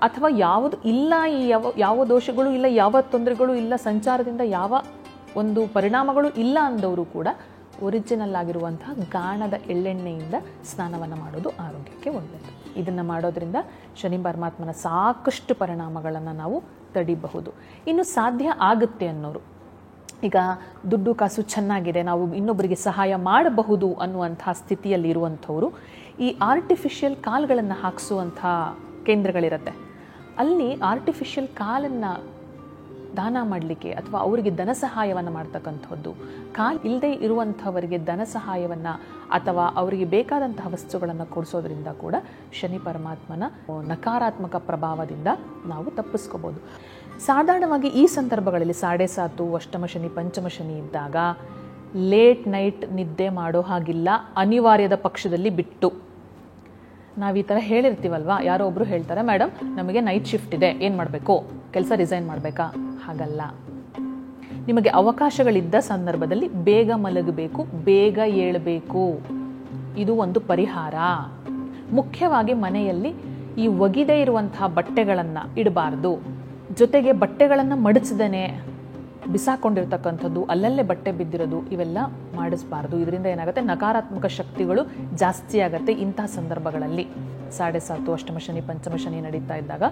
ಅಥವಾ ಯಾವುದು ಇಲ್ಲ, ಈ ಯಾವ ದೋಷಗಳು ಇಲ್ಲ, ಯಾವ ತೊಂದರೆಗಳು ಇಲ್ಲ, ಸಂಚಾರದಿಂದ ಯಾವ ಒಂದು ಪರಿಣಾಮಗಳು ಇಲ್ಲ ಅಂದವರು ಕೂಡ ಒರಿಜಿನಲ್ ಆಗಿರುವಂತಹ ಗಾಣದ ಎಳ್ಳೆಣ್ಣೆಯಿಂದ ಸ್ನಾನವನ್ನು ಮಾಡೋದು ಆರೋಗ್ಯಕ್ಕೆ ಒಳ್ಳೆಯದು. ಇದನ್ನು ಮಾಡೋದ್ರಿಂದ ಶನಿ ಪರಮಾತ್ಮನ ಸಾಕಷ್ಟು ಪರಿಣಾಮಗಳನ್ನು ನಾವು ತಡಿಬಹುದು. ಇನ್ನು ಸಾಧ್ಯ ಆಗುತ್ತೆ ಅನ್ನೋರು, ಈಗ ದುಡ್ಡು ಕಾಸು ಚೆನ್ನಾಗಿದೆ, ನಾವು ಇನ್ನೊಬ್ಬರಿಗೆ ಸಹಾಯ ಮಾಡಬಹುದು ಅನ್ನುವಂಥ ಸ್ಥಿತಿಯಲ್ಲಿ ಇರುವಂಥವರು ಈ ಆರ್ಟಿಫಿಷಿಯಲ್ ಕಾಲ್ಗಳನ್ನು ಹಾಕಿಸುವಂಥ ಕೇಂದ್ರಗಳಿರುತ್ತೆ. ಅಲ್ಲಿ ಆರ್ಟಿಫಿಷಿಯಲ್ ಕಾಲನ್ನು ದಾನ ಮಾಡಲಿಕ್ಕೆ ಅಥವಾ ಅವರಿಗೆ ಧನ ಸಹಾಯವನ್ನು ಮಾಡ್ತಕ್ಕಂಥದ್ದು, ಕಾಲು ಇಲ್ಲದೆ ಇರುವಂಥವರಿಗೆ ಧನ ಸಹಾಯವನ್ನು ಅಥವಾ ಅವರಿಗೆ ಬೇಕಾದಂತಹ ವಸ್ತುಗಳನ್ನು ಕೊಡಿಸೋದ್ರಿಂದ ಕೂಡ ಶನಿ ಪರಮಾತ್ಮನ ನಕಾರಾತ್ಮಕ ಪ್ರಭಾವದಿಂದ ನಾವು ತಪ್ಪಿಸ್ಕೋಬೋದು. ಸಾಧಾರಣವಾಗಿ ಈ ಸಂದರ್ಭಗಳಲ್ಲಿ 7:30 ಅಷ್ಟಮ ಶನಿ, ಪಂಚಮ ಶನಿ ಇದ್ದಾಗ ಲೇಟ್ ನೈಟ್ ನಿದ್ದೆ ಮಾಡೋ ಹಾಗಿಲ್ಲ, ಅನಿವಾರ್ಯದ ಪಕ್ಷದಲ್ಲಿ ಬಿಟ್ಟು. ನಾವು ಈ ಥರ ಹೇಳಿರ್ತೀವಲ್ವಾ, ಯಾರೋ ಒಬ್ಬರು ಹೇಳ್ತಾರೆ, ಮೇಡಮ್ ನಮಗೆ ನೈಟ್ ಶಿಫ್ಟ್ ಇದೆ, ಏನು ಮಾಡಬೇಕು, ಕೆಲಸ ರಿಸೈನ್ ಮಾಡಬೇಕಾ? ಹಾಗಲ್ಲ. ನಿಮಗೆ ಅವಕಾಶಗಳಿದ್ದ ಸಂದರ್ಭದಲ್ಲಿ ಬೇಗ ಮಲಗಬೇಕು, ಬೇಗ ಏಳಬೇಕು. ಇದು ಒಂದು ಪರಿಹಾರ. ಮುಖ್ಯವಾಗಿ ಮನೆಯಲ್ಲಿ ಈ ಒಗಿದೇ ಇರುವಂತಹ ಬಟ್ಟೆಗಳನ್ನು ಇಡಬಾರ್ದು. ಜೊತೆಗೆ ಬಟ್ಟೆಗಳನ್ನು ಮಡಚದೇನೆ ಬಿಸಾಕೊಂಡಿರ್ತಕ್ಕಂಥದ್ದು, ಅಲ್ಲಲ್ಲೇ ಬಟ್ಟೆ ಬಿದ್ದಿರೋದು, ಇವೆಲ್ಲ ಮಾಡಿಸಬಾರ್ದು. ಇದರಿಂದ ಏನಾಗುತ್ತೆ? ನಕಾರಾತ್ಮಕ ಶಕ್ತಿಗಳು ಜಾಸ್ತಿ ಆಗುತ್ತೆ. ಇಂತಹ ಸಂದರ್ಭಗಳಲ್ಲಿ 7:30 ಅಷ್ಟಮ ಶನಿ, ಪಂಚಮ ಶನಿ ನಡೀತಾ ಇದ್ದಾಗ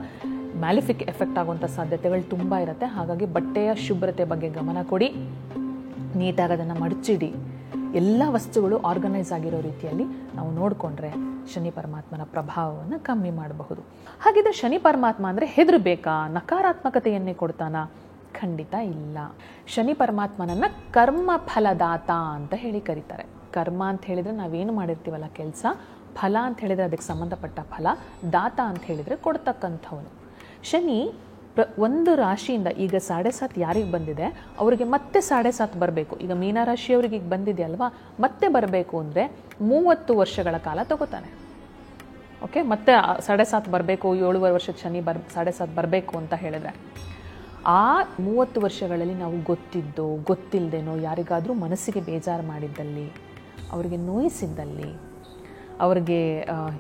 ಮ್ಯಾಲಿಫಿಕ್ ಎಫೆಕ್ಟ್ ಆಗುವಂಥ ಸಾಧ್ಯತೆಗಳು ತುಂಬ ಇರುತ್ತೆ. ಹಾಗಾಗಿ ಬಟ್ಟೆಯ ಶುಭ್ರತೆ ಬಗ್ಗೆ ಗಮನ ಕೊಡಿ, ನೀಟಾಗಿ ಅದನ್ನು ಮಡಚಿಡಿ. ಎಲ್ಲ ವಸ್ತುಗಳು ಆರ್ಗನೈಸ್ ಆಗಿರೋ ರೀತಿಯಲ್ಲಿ ನಾವು ನೋಡಿಕೊಂಡ್ರೆ ಶನಿ ಪರಮಾತ್ಮನ ಪ್ರಭಾವವನ್ನು ಕಮ್ಮಿ ಮಾಡಬಹುದು. ಹಾಗಿದ್ರೆ ಶನಿ ಪರಮಾತ್ಮ ಅಂದರೆ ಹೆದರಬೇಕಾ? ನಕಾರಾತ್ಮಕತೆಯನ್ನೇ ಕೊಡ್ತಾನಾ? ಖಂಡಿತ ಇಲ್ಲ. ಶನಿ ಪರಮಾತ್ಮನನ್ನು ಕರ್ಮ ಫಲದಾತ ಅಂತ ಹೇಳಿ ಕರೀತಾರೆ. ಕರ್ಮ ಅಂತ ಹೇಳಿದರೆ ನಾವೇನು ಮಾಡಿರ್ತೀವಲ್ಲ ಕೆಲಸ, ಫಲ ಅಂತ ಹೇಳಿದರೆ ಅದಕ್ಕೆ ಸಂಬಂಧಪಟ್ಟ ಫಲ, ದಾತ ಅಂತ ಹೇಳಿದರೆ ಕೊಡ್ತಕ್ಕಂಥವನು. ಶನಿ ಒಂದು ರಾಶಿಯಿಂದ ಈಗ 7:30 ಯಾರಿಗೆ ಬಂದಿದೆ ಅವರಿಗೆ ಮತ್ತೆ 7:30 ಬರಬೇಕು. ಈಗ ಮೀನರಾಶಿಯವರಿಗೆ ಈಗ ಬಂದಿದೆ ಅಲ್ವಾ, ಮತ್ತೆ ಬರಬೇಕು ಅಂದರೆ 30 ವರ್ಷಗಳ ಕಾಲ ತಗೋತಾನೆ. ಓಕೆ, ಮತ್ತೆ 7:30 ಬರಬೇಕು, 7.5 ವರ್ಷದ ಶನಿ 7:30 ಬರಬೇಕು ಅಂತ ಹೇಳಿದ್ರೆ ಆ 30 ವರ್ಷಗಳಲ್ಲಿ ನಾವು ಗೊತ್ತಿದ್ದೋ ಗೊತ್ತಿಲ್ಲದೇನೋ ಯಾರಿಗಾದರೂ ಮನಸ್ಸಿಗೆ ಬೇಜಾರು ಮಾಡಿದ್ದಲ್ಲಿ, ಅವರಿಗೆ ನೋಯಿಸಿದ್ದಲ್ಲಿ, ಅವ್ರಿಗೆ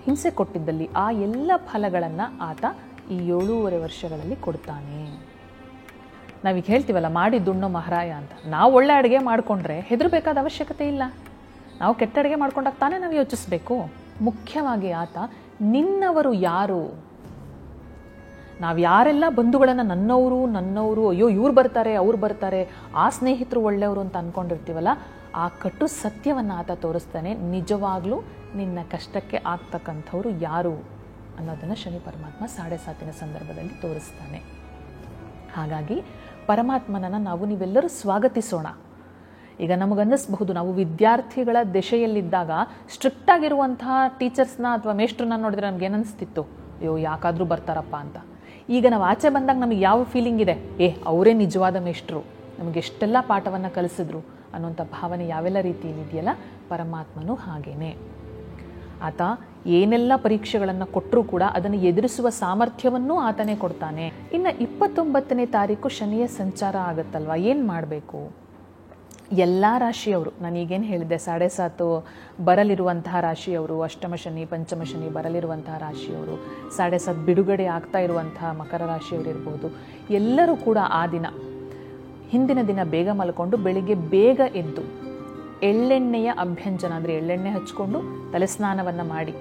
ಹಿಂಸೆ ಕೊಟ್ಟಿದ್ದಲ್ಲಿ ಆ ಎಲ್ಲ ಫಲಗಳನ್ನು ಆತ ಈ 7.5 ವರ್ಷಗಳಲ್ಲಿ ಕೊಡ್ತಾನೆ. ನಾವೀಗ ಹೇಳ್ತೀವಲ್ಲ, ಮಾಡಿ ದುಣ್ಣೋ ಮಹಾರಾಯ ಅಂತ. ನಾವು ಒಳ್ಳೆ ಅಡುಗೆ ಮಾಡಿಕೊಂಡ್ರೆ ಹೆದರಬೇಕಾದ ಅವಶ್ಯಕತೆ ಇಲ್ಲ. ನಾವು ಕೆಟ್ಟ ಅಡುಗೆ ಮಾಡ್ಕೊಂಡಾಗ ತಾನೇ ನಾವು ಯೋಚಿಸ್ಬೇಕು. ಮುಖ್ಯವಾಗಿ ಆತ ನಿನ್ನವರು ಯಾರು, ನಾವು ಯಾರೆಲ್ಲ ಬಂಧುಗಳನ್ನು ನನ್ನವರು ಅಯ್ಯೋ ಇವ್ರು ಬರ್ತಾರೆ ಅವ್ರು ಬರ್ತಾರೆ, ಆ ಸ್ನೇಹಿತರು ಒಳ್ಳೆಯವರು ಅಂತ ಅಂದ್ಕೊಂಡಿರ್ತೀವಲ್ಲ, ಆ ಕಟ್ಟು ಸತ್ಯವನ್ನು ಆತ ತೋರಿಸ್ತಾನೆ. ನಿಜವಾಗ್ಲೂ ನಿನ್ನ ಕಷ್ಟಕ್ಕೆ ಆಗ್ತಕ್ಕಂಥವ್ರು ಯಾರು ಅನ್ನೋದನ್ನು ಶನಿ ಪರಮಾತ್ಮ 7.5 ಸಂದರ್ಭದಲ್ಲಿ ತೋರಿಸ್ತಾನೆ. ಹಾಗಾಗಿ ಪರಮಾತ್ಮನನ್ನು ನೀವೆಲ್ಲರೂ ಸ್ವಾಗತಿಸೋಣ. ಈಗ ನಮಗನ್ನಿಸ್ಬಹುದು, ನಾವು ವಿದ್ಯಾರ್ಥಿಗಳ ದಶೆಯಲ್ಲಿದ್ದಾಗ ಸ್ಟ್ರಿಕ್ಟ್ ಆಗಿರುವಂತಹ ಟೀಚರ್ಸ್ನ ಅಥವಾ ಮೇಷ್ಟ್ರನ್ನ ನೋಡಿದ್ರೆ ನಮ್ಗೆ ಏನನ್ನಿಸ್ತಿತ್ತು, ಅಯ್ಯೋ ಯಾಕಾದರೂ ಬರ್ತಾರಪ್ಪ ಅಂತ. ಈಗ ನಾವು ಆಚೆ ಬಂದಾಗ ನಮಗೆ ಯಾವ ಫೀಲಿಂಗ್ ಇದೆ, ಅವರೇ ನಿಜವಾದ ಮೇಷ್ಟ್ರು, ನಮಗೆ ಎಷ್ಟೆಲ್ಲ ಪಾಠವನ್ನು ಕಲಿಸಿದ್ರು ಅನ್ನುವಂಥ ಭಾವನೆ ಯಾವೆಲ್ಲ ರೀತಿಯಲ್ಲಿ ಇದೆಯಲ್ಲ, ಪರಮಾತ್ಮನೂ ಹಾಗೇನೆ. ಆತ ಏನೆಲ್ಲ ಪರೀಕ್ಷೆಗಳನ್ನು ಕೊಟ್ಟರೂ ಕೂಡ ಅದನ್ನು ಎದುರಿಸುವ ಸಾಮರ್ಥ್ಯವನ್ನೂ ಆತನೇ ಕೊಡ್ತಾನೆ. ಇನ್ನು 29ನೇ ತಾರೀಕು ಶನಿಯ ಸಂಚಾರ ಆಗುತ್ತಲ್ವ, ಏನು ಮಾಡಬೇಕು? ಎಲ್ಲ ರಾಶಿಯವರು, ನಾನೀಗೇನು ಹೇಳಿದ್ದೆ, 7.5 ಬರಲಿರುವಂತಹ ರಾಶಿಯವರು, ಅಷ್ಟಮ ಶನಿ ಪಂಚಮ ಶನಿ ಬರಲಿರುವಂತಹ ರಾಶಿಯವರು, 7.5 ಬಿಡುಗಡೆ ಆಗ್ತಾ ಇರುವಂತಹ ಮಕರ ರಾಶಿಯವರು ಇರ್ಬೋದು, ಎಲ್ಲರೂ ಕೂಡ ಆ ದಿನ ಹಿಂದಿನ ದಿನ ಬೇಗ ಮಲ್ಕೊಂಡು ಬೆಳಿಗ್ಗೆ ಬೇಗ ಎದ್ದು ಎಳ್ಳೆಣ್ಣೆಯ ಅಭ್ಯಂಜನ ಅಂದರೆ ಎಳ್ಳೆಣ್ಣೆ ಹಚ್ಕೊಂಡು ತಲೆ ಸ್ನಾನವನ್ನು ಮಾಡಿ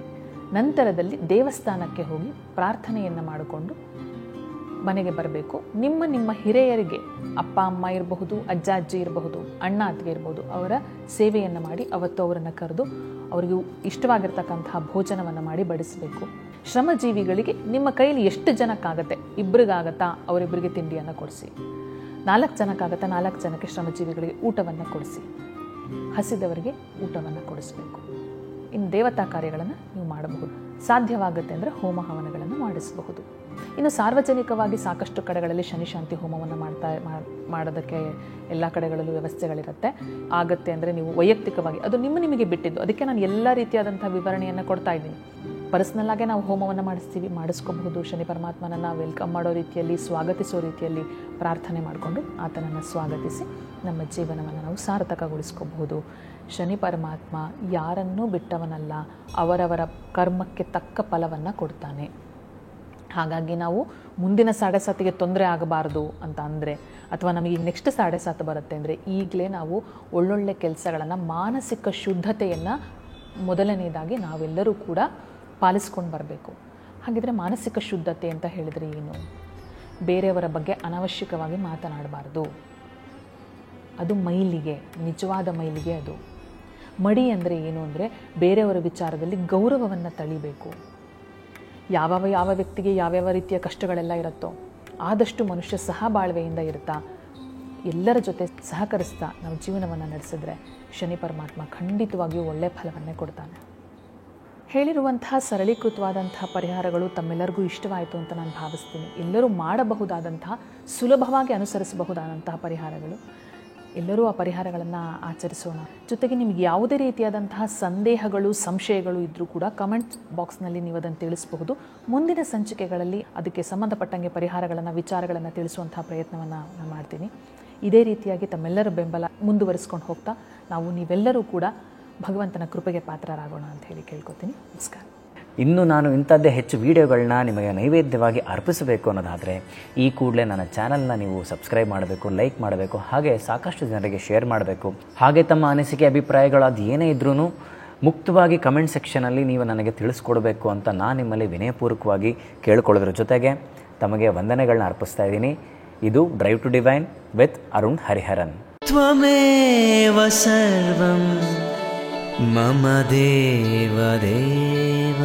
ನಂತರದಲ್ಲಿ ದೇವಸ್ಥಾನಕ್ಕೆ ಹೋಗಿ ಪ್ರಾರ್ಥನೆಯನ್ನು ಮಾಡಿಕೊಂಡು ಮನೆಗೆ ಬರಬೇಕು. ನಿಮ್ಮ ಹಿರಿಯರಿಗೆ, ಅಪ್ಪ ಅಮ್ಮ ಇರಬಹುದು, ಅಜ್ಜ ಅಜ್ಜಿ ಇರಬಹುದು, ಅಣ್ಣ ಅತ್ತಿಗೆ ಇರಬಹುದು, ಅವರ ಸೇವೆಯನ್ನು ಮಾಡಿ ಅವತ್ತು ಅವರನ್ನು ಕರೆದು ಅವರಿಗೆ ಇಷ್ಟವಾಗಿರ್ತಕ್ಕಂತಹ ಭೋಜನವನ್ನು ಮಾಡಿ ಬಡಿಸಬೇಕು. ಶ್ರಮಜೀವಿಗಳಿಗೆ ನಿಮ್ಮ ಕೈಯಲ್ಲಿ ಎಷ್ಟು ಜನಕ್ಕಾಗತ್ತೆ, ಇಬ್ಬರಿಗಾಗತ್ತಾ ಅವರಿಬ್ಬರಿಗೆ ತಿಂಡಿಯನ್ನು ಕೊಡಿಸಿ, 4 ಜನಕ್ಕಾಗತ್ತಾ 4 ಜನಕ್ಕೆ ಶ್ರಮಜೀವಿಗಳಿಗೆ ಊಟವನ್ನು ಕೊಡಿಸಿ, ಹಸಿದವರಿಗೆ ಊಟವನ್ನು ಕೊಡಿಸಬೇಕು. ಇನ್ನು ದೇವತಾ ಕಾರ್ಯಗಳನ್ನು ನೀವು ಮಾಡಬಹುದು. ಸಾಧ್ಯವಾಗುತ್ತೆ ಅಂದರೆ ಹೋಮ ಹವನಗಳನ್ನು ಮಾಡಿಸಬಹುದು. ಇನ್ನು ಸಾರ್ವಜನಿಕವಾಗಿ ಸಾಕಷ್ಟು ಕಡೆಗಳಲ್ಲಿ ಶನಿ ಶಾಂತಿ ಹೋಮವನ್ನು ಮಾಡೋದಕ್ಕೆ ಎಲ್ಲ ಕಡೆಗಳಲ್ಲೂ ವ್ಯವಸ್ಥೆಗಳಿರುತ್ತೆ. ಆಗುತ್ತೆ ಅಂದರೆ ನೀವು ವೈಯಕ್ತಿಕವಾಗಿ, ಅದು ನಿಮಗೆ ಬಿಟ್ಟಿದ್ದು. ಅದಕ್ಕೆ ನಾನು ಎಲ್ಲ ರೀತಿಯಾದಂಥ ವಿವರಣೆಯನ್ನು ಕೊಡ್ತಾ ಇದ್ದೀನಿ. ಪರ್ಸ್ನಲ್ಲಾಗೆ ನಾವು ಹೋಮವನ್ನು ಮಾಡಿಸ್ಕೋಬಹುದು. ಶನಿ ಪರಮಾತ್ಮನನ್ನು ವೆಲ್ಕಮ್ ಮಾಡೋ ರೀತಿಯಲ್ಲಿ, ಸ್ವಾಗತಿಸೋ ರೀತಿಯಲ್ಲಿ ಪ್ರಾರ್ಥನೆ ಮಾಡಿಕೊಂಡು ಆತನನ್ನು ಸ್ವಾಗತಿಸಿ ನಮ್ಮ ಜೀವನವನ್ನು ನಾವು ಸಾರ್ಥಕಗೊಳಿಸ್ಕೋಬಹುದು. ಶನಿ ಪರಮಾತ್ಮ ಯಾರನ್ನೂ ಬಿಟ್ಟವನಲ್ಲ, ಅವರವರ ಕರ್ಮಕ್ಕೆ ತಕ್ಕ ಫಲವನ್ನು ಕೊಡ್ತಾನೆ. ಹಾಗಾಗಿ ನಾವು ಮುಂದಿನ 7.5ಗೆ ತೊಂದರೆ ಆಗಬಾರ್ದು ಅಂತ ಅಂದರೆ, ಅಥವಾ ನಮಗೆ ಈಗ ನೆಕ್ಸ್ಟ್ 7.5 ಬರುತ್ತೆ ಅಂದರೆ ಈಗಲೇ ನಾವು ಒಳ್ಳೊಳ್ಳೆ ಕೆಲಸಗಳನ್ನು, ಮಾನಸಿಕ ಶುದ್ಧತೆಯನ್ನು ಮೊದಲನೇದಾಗಿ ನಾವೆಲ್ಲರೂ ಕೂಡ ಪಾಲಿಸ್ಕೊಂಡು ಬರಬೇಕು. ಹಾಗಿದ್ರೆ ಮಾನಸಿಕ ಶುದ್ಧತೆ ಅಂತ ಹೇಳಿದರೆ ಏನು? ಬೇರೆಯವರ ಬಗ್ಗೆ ಅನಾವಶ್ಯಕವಾಗಿ ಮಾತನಾಡಬಾರ್ದು. ಅದು ಮೈಲಿಗೆ, ನಿಜವಾದ ಮೈಲಿಗೆ ಅದು. ಮಡಿ ಅಂದರೆ ಏನು ಅಂದರೆ ಬೇರೆಯವರ ವಿಚಾರದಲ್ಲಿ ಗೌರವವನ್ನು ತಳಿಬೇಕು. ಯಾವ ವ್ಯಕ್ತಿಗೆ ಯಾವ್ಯಾವ ರೀತಿಯ ಕಷ್ಟಗಳೆಲ್ಲ ಇರುತ್ತೋ ಆದಷ್ಟು ಮನುಷ್ಯ ಸಹಬಾಳ್ವೆಯಿಂದ ಇರ್ತಾ ಎಲ್ಲರ ಜೊತೆ ಸಹಕರಿಸ್ತಾ ನಾವು ಜೀವನವನ್ನು ನಡೆಸಿದ್ರೆ ಶನಿ ಪರಮಾತ್ಮ ಖಂಡಿತವಾಗಿಯೂ ಒಳ್ಳೆಯ ಫಲವನ್ನೇ ಕೊಡ್ತಾನೆ. ಹೇಳಿರುವಂತಹ ಸರಳೀಕೃತವಾದಂತಹ ಪರಿಹಾರಗಳು ತಮ್ಮೆಲ್ಲರಿಗೂ ಇಷ್ಟವಾಯಿತು ಅಂತ ನಾನು ಭಾವಿಸ್ತೀನಿ. ಎಲ್ಲರೂ ಮಾಡಬಹುದಾದಂತಹ, ಸುಲಭವಾಗಿ ಅನುಸರಿಸಬಹುದಾದಂತಹ ಪರಿಹಾರಗಳು. ಎಲ್ಲರೂ ಆ ಪರಿಹಾರಗಳನ್ನು ಆಚರಿಸೋಣ. ಜೊತೆಗೆ ನಿಮಗೆ ಯಾವುದೇ ರೀತಿಯಾದಂತಹ ಸಂದೇಹಗಳು, ಸಂಶಯಗಳು ಇದ್ದರೂ ಕೂಡ ಕಮೆಂಟ್ ಬಾಕ್ಸ್ನಲ್ಲಿ ನೀವು ಅದನ್ನು ತಿಳಿಸಬಹುದು. ಮುಂದಿನ ಸಂಚಿಕೆಗಳಲ್ಲಿ ಅದಕ್ಕೆ ಸಂಬಂಧಪಟ್ಟಂಗೆ ಪರಿಹಾರಗಳನ್ನು, ವಿಚಾರಗಳನ್ನು ತಿಳಿಸುವಂತಹ ಪ್ರಯತ್ನವನ್ನು ನಾನು ಮಾಡ್ತೀನಿ. ಇದೇ ರೀತಿಯಾಗಿ ತಮ್ಮೆಲ್ಲರ ಬೆಂಬಲ ಮುಂದುವರಿಸ್ಕೊಂಡು ಹೋಗ್ತಾ ನೀವೆಲ್ಲರೂ ಕೂಡ ಭಗವಂತನ ಕೃಪೆಗೆ ಪಾತ್ರರಾಗೋಣ ಅಂತ ಹೇಳಿ ಕೇಳ್ಕೊತೀನಿ. ನಮಸ್ಕಾರ. ಇನ್ನು ನಾನು ಇಂಥದ್ದೇ ಹೆಚ್ಚು ವೀಡಿಯೋಗಳನ್ನ ನಿಮಗೆ ನೈವೇದ್ಯವಾಗಿ ಅರ್ಪಿಸಬೇಕು ಅನ್ನೋದಾದರೆ ಈ ಕೂಡಲೇ ನನ್ನ ಚಾನಲ್ನ ನೀವು ಸಬ್ಸ್ಕ್ರೈಬ್ ಮಾಡಬೇಕು, ಲೈಕ್ ಮಾಡಬೇಕು, ಹಾಗೆ ಸಾಕಷ್ಟು ಜನರಿಗೆ ಶೇರ್ ಮಾಡಬೇಕು. ಹಾಗೆ ತಮ್ಮ ಅನಿಸಿಕೆ, ಅಭಿಪ್ರಾಯಗಳು ಅದು ಏನೇ ಇದ್ರೂ ಮುಕ್ತವಾಗಿ ಕಮೆಂಟ್ ಸೆಕ್ಷನಲ್ಲಿ ನೀವು ನನಗೆ ತಿಳಿಸ್ಕೊಡ್ಬೇಕು ಅಂತ ನಾನು ನಿಮ್ಮಲ್ಲಿ ವಿನಯಪೂರ್ವಕವಾಗಿ ಕೇಳ್ಕೊಳ್ಳೋದ್ರ ಜೊತೆಗೆ ತಮಗೆ ವಂದನೆಗಳನ್ನ ಅರ್ಪಿಸ್ತಾ ಇದ್ದೀನಿ. ಇದು drive to divine with Arun Hariharan. ತ್ವಮೇವ ಸರ್ವಂ ಮಮ ದೇವ ದೇವ.